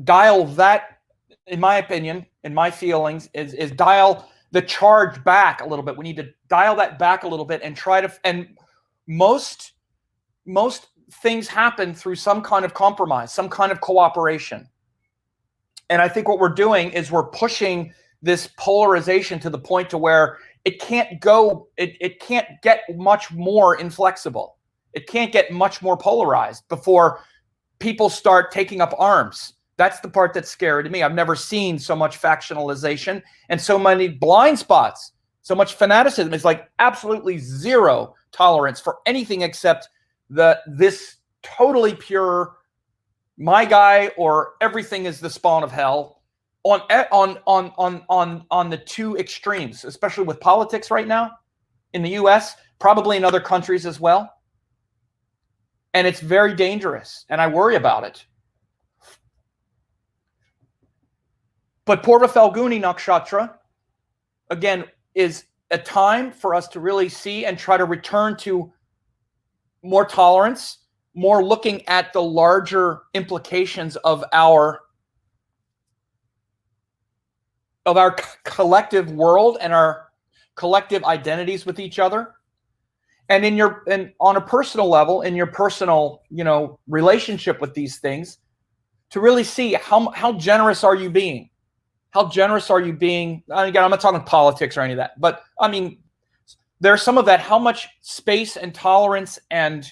dial that, in my opinion, in my feelings, is dial the charge back a little bit. We need to dial that back a little bit and try to, and most things happen through some kind of compromise, some kind of cooperation. And I think what we're doing is we're pushing this polarization to the point to where it can't go, it can't get much more inflexible. It can't get much more polarized before people start taking up arms. That's the part that's scary to me. I've never seen so much factionalization and so many blind spots, so much fanaticism. It's like absolutely zero tolerance for anything except this totally pure, my guy, or everything is the spawn of hell on the two extremes, especially with politics right now in the US, probably in other countries as well. And it's very dangerous, and I worry about it. But Purva Phalguni Nakshatra, again, is a time for us to really see and try to return to more tolerance, more looking at the larger implications of our collective world and our collective identities with each other. And on a personal level, in your personal, relationship with these things, to really see how generous are you being? How generous are you being? Again, I'm not talking politics or any of that, but I mean, there's some of that. How much space and tolerance and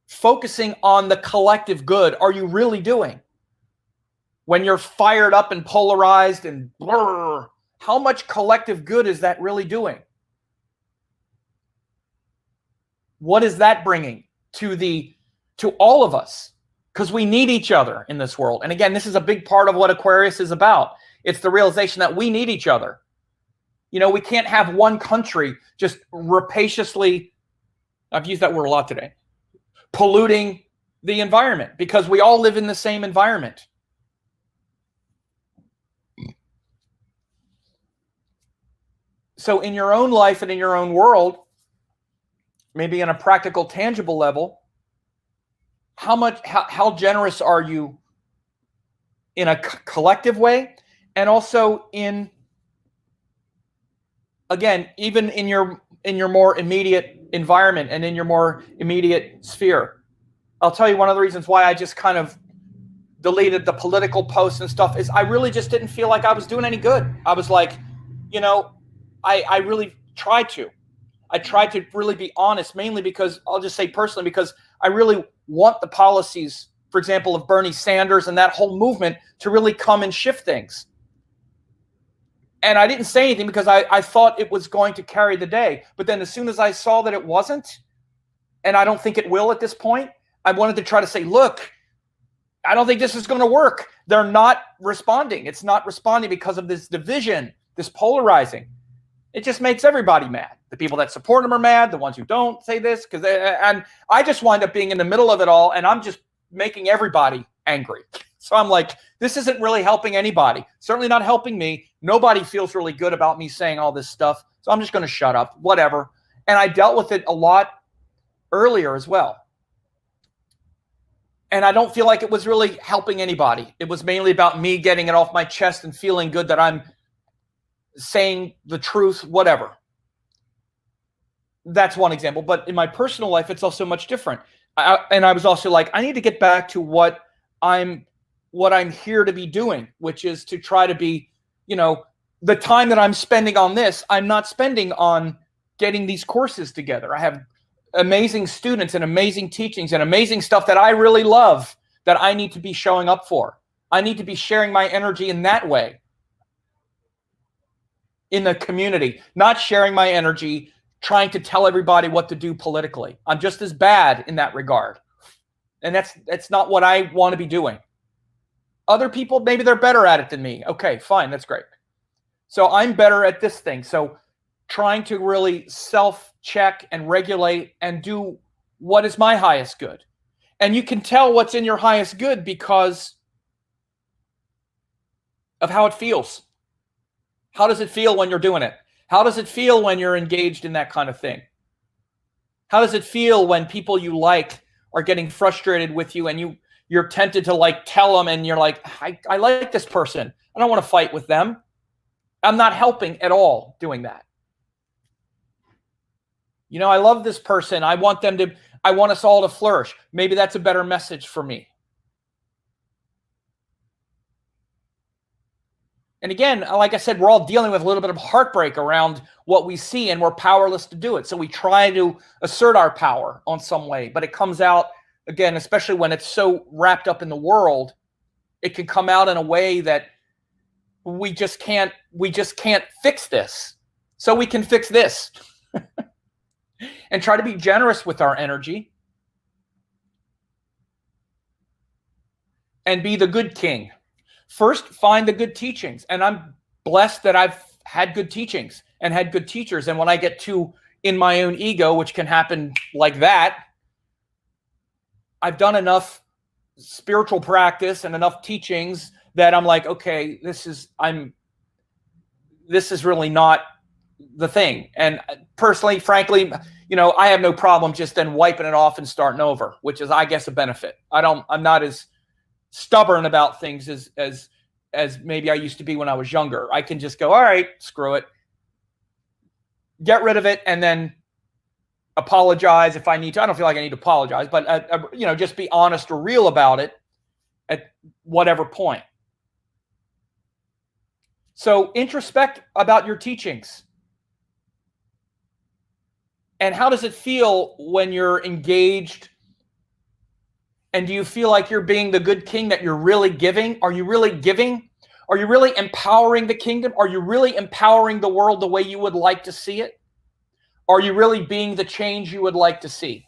focusing on the collective good are you really doing? When you're fired up and polarized and blur, how much collective good is that really doing? What is that bringing to all of us? Because we need each other in this world. And again, this is a big part of what Aquarius is about. It's the realization that we need each other. We can't have one country just rapaciously, I've used that word a lot today, polluting the environment, because we all live in the same environment. So in your own life and in your own world, maybe on a practical, tangible level, how generous are you in a collective way, and also even in your more immediate environment and in your more immediate sphere. I'll tell you one of the reasons why I just kind of deleted the political posts and stuff, is I really just didn't feel like I was doing any good. I was like, you know, I really tried to. I tried to really be honest, mainly because, I'll just say personally, because I really want the policies, for example, of Bernie Sanders and that whole movement to really come and shift things. And I didn't say anything because I thought it was going to carry the day. But then as soon as I saw that it wasn't, and I don't think it will at this point, I wanted to try to say, look, I don't think this is going to work. They're not responding. It's not responding because of this division, this polarizing. It just makes everybody mad. The people that support them are mad. The ones who don't say this, and I just wind up being in the middle of it all, and I'm just making everybody angry. So I'm like, this isn't really helping anybody. Certainly not helping me. Nobody feels really good about me saying all this stuff. So I'm just going to shut up, whatever. And I dealt with it a lot earlier as well. And I don't feel like it was really helping anybody. It was mainly about me getting it off my chest and feeling good that I'm saying the truth, whatever. That's one example. But in my personal life, it's also much different. And I was also like, I need to get back to what I'm here to be doing, which is to try to be, the time that I'm spending on this, I'm not spending on getting these courses together. I have amazing students and amazing teachings and amazing stuff that I really love that I need to be showing up for. I need to be sharing my energy in that way in the community, not sharing my energy trying to tell everybody what to do politically. I'm just as bad in that regard. And that's not what I want to be doing. Other people, maybe they're better at it than me. Okay, fine, that's great. So I'm better at this thing. So trying to really self-check and regulate and do what is my highest good. And you can tell what's in your highest good because of how it feels. How does it feel when you're doing it? How does it feel when you're engaged in that kind of thing? How does it feel when people you like are getting frustrated with you and you're tempted to tell them and you're like, I like this person. I don't want to fight with them. I'm not helping at all doing that. I love this person. I want us all to flourish. Maybe that's a better message for me. And again, like I said, we're all dealing with a little bit of heartbreak around what we see, and we're powerless to do it. So we try to assert our power on some way, but it comes out, again, especially when it's so wrapped up in the world, it can come out in a way that we just can't fix this. So we can fix this and try to be generous with our energy and be the good king. First, find the good teachings. And I'm blessed that I've had good teachings and had good teachers. And when I get too in my own ego, which can happen like that, I've done enough spiritual practice and enough teachings that I'm like, okay, this is really not the thing. And personally, frankly, I have no problem just then wiping it off and starting over, which is, I guess, a benefit. I'm not as stubborn about things as maybe I used to be when I was younger. I can just go, all right, screw it, get rid of it, and then apologize if I need to. I don't feel like I need to apologize, but just be honest or real about it at whatever point. So introspect about your teachings. And how does it feel when you're engaged? And do you feel like you're being the good king that you're really giving? Are you really giving? Are you really empowering the kingdom? Are you really empowering the world the way you would like to see it? Are you really being the change you would like to see?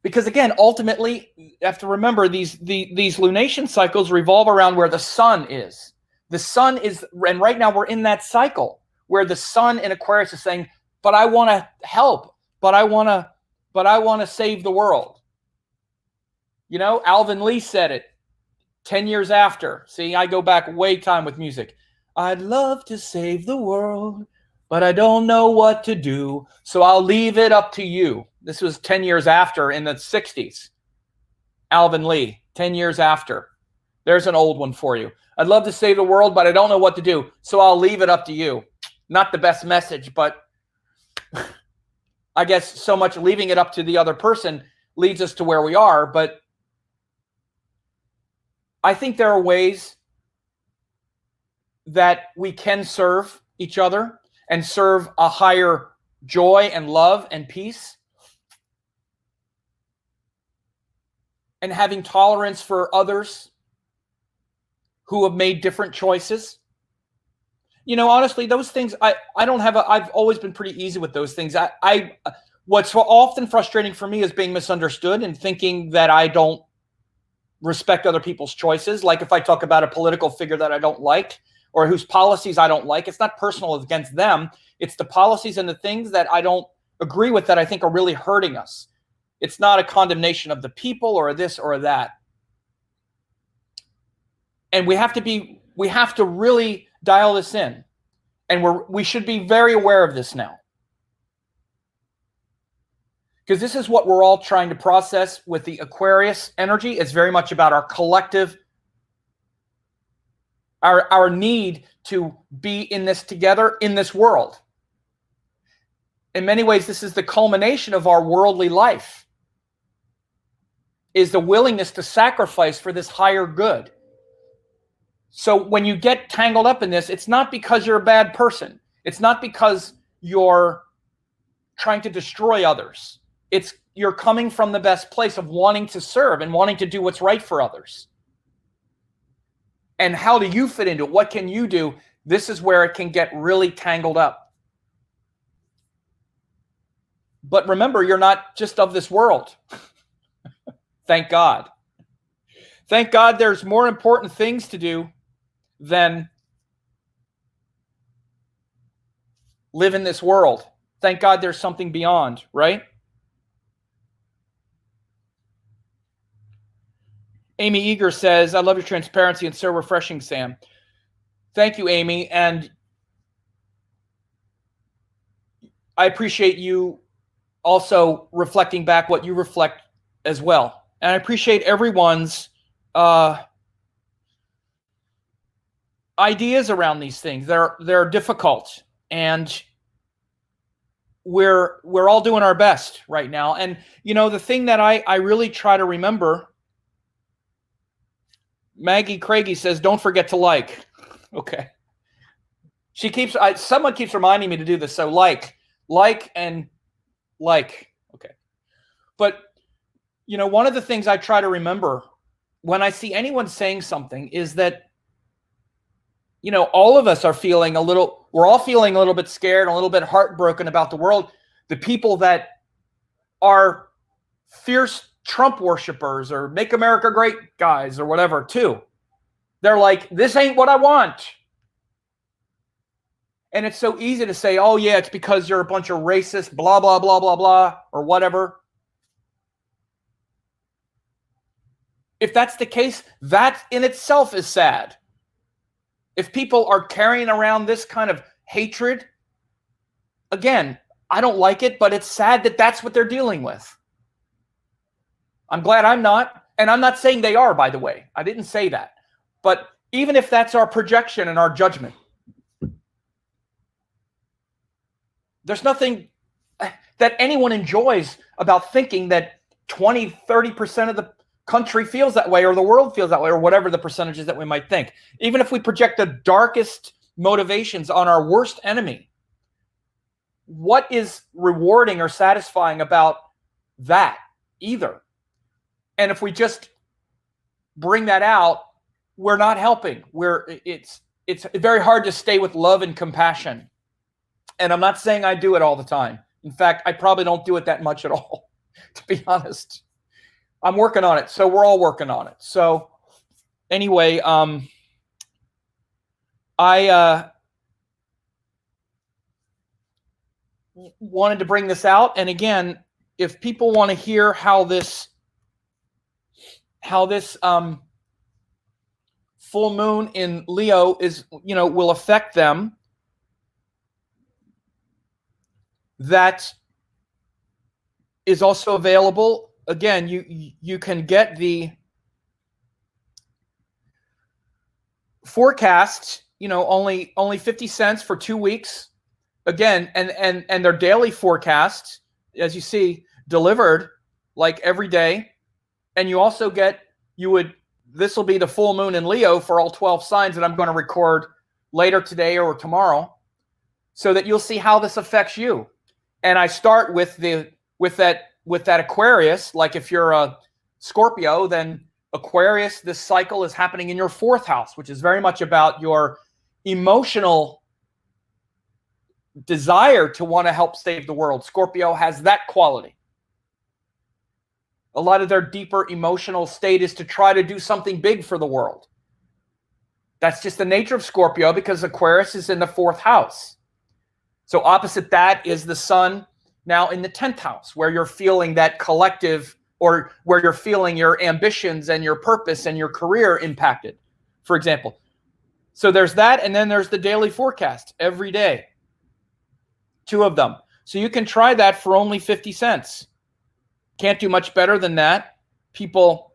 Because again, ultimately, you have to remember these lunation cycles revolve around where the sun is. The sun is, and right now we're in that cycle where the sun in Aquarius is saying, but I want to help, but I want to save the world. Alvin Lee said it 10 years after. See, I go back way time with music. I'd love to save the world, but I don't know what to do, so I'll leave it up to you. This was 10 years after, in the 60s. Alvin Lee, 10 years after. There's an old one for you. I'd love to save the world, but I don't know what to do, so I'll leave it up to you. Not the best message, but I guess so much leaving it up to the other person leads us to where we are. But I think there are ways that we can serve each other and serve a higher joy and love and peace, and having tolerance for others who have made different choices. You know, honestly, those things, I don't have I've always been pretty easy with those things. What's often frustrating for me is being misunderstood and thinking that I don't respect other people's choices. Like if I talk about a political figure that I don't like or whose policies I don't like, it's not personal against them. It's the policies and the things that I don't agree with that I think are really hurting us. It's not a condemnation of the people or this or that. And we have to really dial this in. And we should be very aware of this now. Because this is what we're all trying to process with the Aquarius energy. It's very much about our collective, our need to be in this together in this world. In many ways, this is the culmination of our worldly life, is the willingness to sacrifice for this higher good. So when you get tangled up in this, it's not because you're a bad person. It's not because you're trying to destroy others. It's you're coming from the best place of wanting to serve and wanting to do what's right for others. And how do you fit into it? What can you do? This is where it can get really tangled up. But remember, you're not just of this world. Thank God. Thank God there's more important things to do than live in this world. Thank God there's something beyond, right? Amy Eager says, I love your transparency and so refreshing, Sam. Thank you, Amy. And I appreciate you also reflecting back what you reflect as well. And I appreciate everyone's ideas around these things. They're difficult, and we're all doing our best right now. And you know, the thing that I really try to remember, Maggie Craigie says, don't forget to like. Okay. Someone keeps reminding me to do this. So like and like. Okay. But you know, one of the things I try to remember when I see anyone saying something is that, you know, all of us are feeling we're all feeling a little bit scared, a little bit heartbroken about the world. The people that are fierce Trump worshipers or Make America Great guys or whatever too. They're like, this ain't what I want. And it's so easy to say, oh yeah, it's because you're a bunch of racist, blah, blah, blah, blah, blah, or whatever. If that's the case, that in itself is sad. If people are carrying around this kind of hatred, again, I don't like it, but it's sad that that's what they're dealing with. I'm glad I'm not, and I'm not saying they are, by the way. I didn't say that. But even if that's our projection and our judgment, there's nothing that anyone enjoys about thinking that 20, 30% of the country feels that way, or the world feels that way, or whatever the percentages that we might think. Even if we project the darkest motivations on our worst enemy, what is rewarding or satisfying about that either? And if we just bring that out, we're not helping. It's very hard to stay with love and compassion. And I'm not saying I do it all the time. In fact, I probably don't do it that much at all, to be honest. I'm working on it. So we're all working on it. So anyway, I wanted to bring this out. And again, if people want to hear how this full moon in Leo is, you know, will affect them, that is also available. Again, you can get the forecast, you know, only 50 cents for 2 weeks. Again, and their daily forecast, as you see, delivered like every day. And you also get, this will be the full moon in Leo for all 12 signs that I'm going to record later today or tomorrow, so that you'll see how this affects you. And I start with that Aquarius. Like if you're a Scorpio, then Aquarius, this cycle is happening in your 4th house, which is very much about your emotional desire to want to help save the world. Scorpio has that quality. A lot of their deeper emotional state is to try to do something big for the world. That's just the nature of Scorpio, because Aquarius is in the 4th house. So opposite that is the sun now in the 10th house, where you're feeling that collective, or where you're feeling your ambitions and your purpose and your career impacted, for example. So there's that, and then there's the daily forecast every day. 2 of them. So you can try that for only 50 cents. Can't do much better than that. People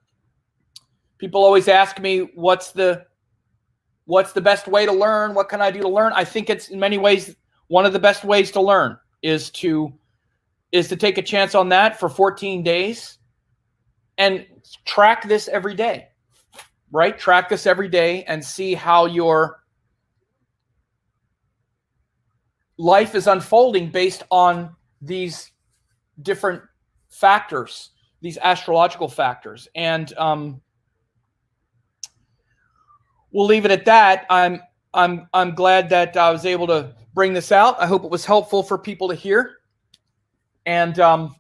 always ask me, what's the best way to learn? What can I do to learn? I think it's in many ways one of the best ways to learn is to take a chance on that for 14 days and track this every day, right? Track this every day and see how your life is unfolding based on these different factors, these astrological factors. And we'll leave it at that. I'm glad that I was able to bring this out. I hope it was helpful for people to hear. And the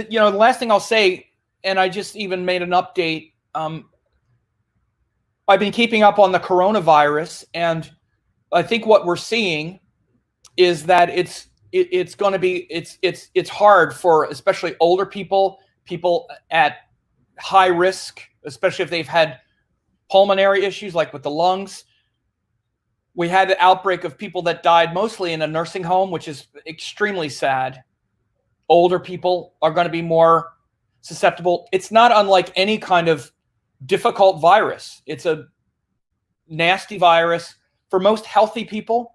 last thing I'll say, and I just even made an update. I've been keeping up on the coronavirus, and I think what we're seeing is that it's going to be it's hard for especially older people at high risk, especially if they've had pulmonary issues like with the lungs. We had an outbreak of people that died mostly in a nursing home, which is extremely sad. Older people are going to be more susceptible. It's not unlike any kind of difficult virus. It's a nasty virus. For most healthy people,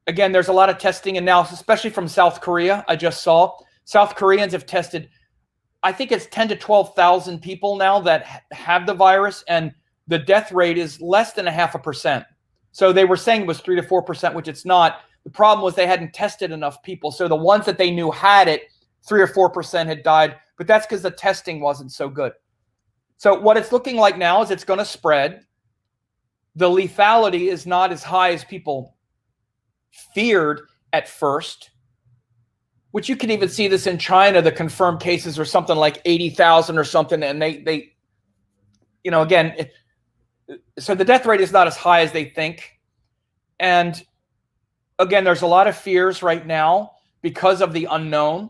again, there's a lot of testing, and now, especially from South Korea, I just saw South Koreans have tested, I think it's 10 to 12,000 people now that have the virus, and the death rate is less than 0.5%. So they were saying it was 3 to 4%, which it's not. The problem was they hadn't tested enough people. So the ones that they knew had it, 3 or 4% had died, but that's because the testing wasn't so good. So what it's looking like now is it's going to spread. The lethality is not as high as people feared at first, which you can even see this in China. The confirmed cases are something like 80,000 or something, and they again, so the death rate is not as high as they think. And again, there's a lot of fears right now because of the unknown.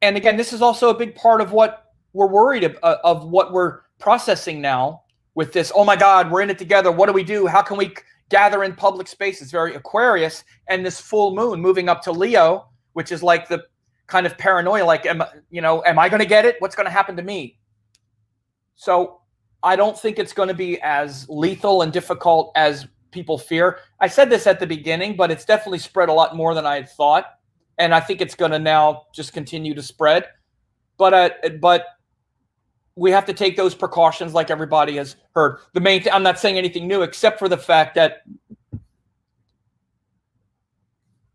And again, this is also a big part of what we're worried of what we're processing now with this. Oh my God, we're in it together. What do we do? How can we gather in public spaces? Very Aquarius, and this full moon moving up to Leo, which is like the kind of paranoia, like, am I going to get it? What's going to happen to me? So I don't think it's going to be as lethal and difficult as people fear. I said this at the beginning, but it's definitely spread a lot more than I had thought. And I think it's going to now just continue to spread. But we have to take those precautions like everybody has heard. The main thing, I'm not saying anything new except for the fact that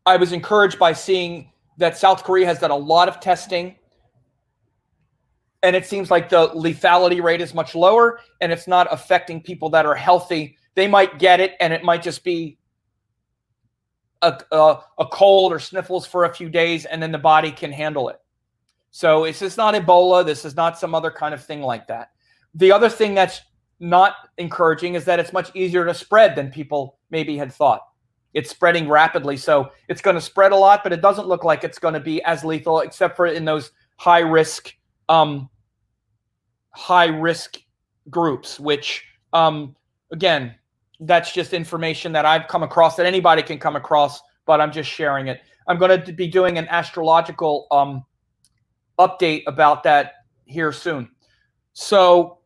I was encouraged by seeing that South Korea has done a lot of testing, and it seems like the lethality rate is much lower, and it's not affecting people that are healthy. They might get it, and it might just be a cold or sniffles for a few days, and then the body can handle it. So it's just not Ebola. This is not some other kind of thing like that. The other thing that's not encouraging is that it's much easier to spread than people maybe had thought. It's spreading rapidly, so it's going to spread a lot, but it doesn't look like it's going to be as lethal, except for in those high risk groups, which again, that's just information that I've come across, that anybody can come across, but I'm just sharing it. I'm going to be doing an astrological update about that here soon. So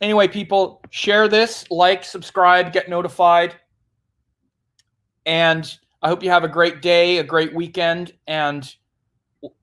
anyway, people, share this, like, subscribe, get notified. And I hope you have a great day, a great weekend, and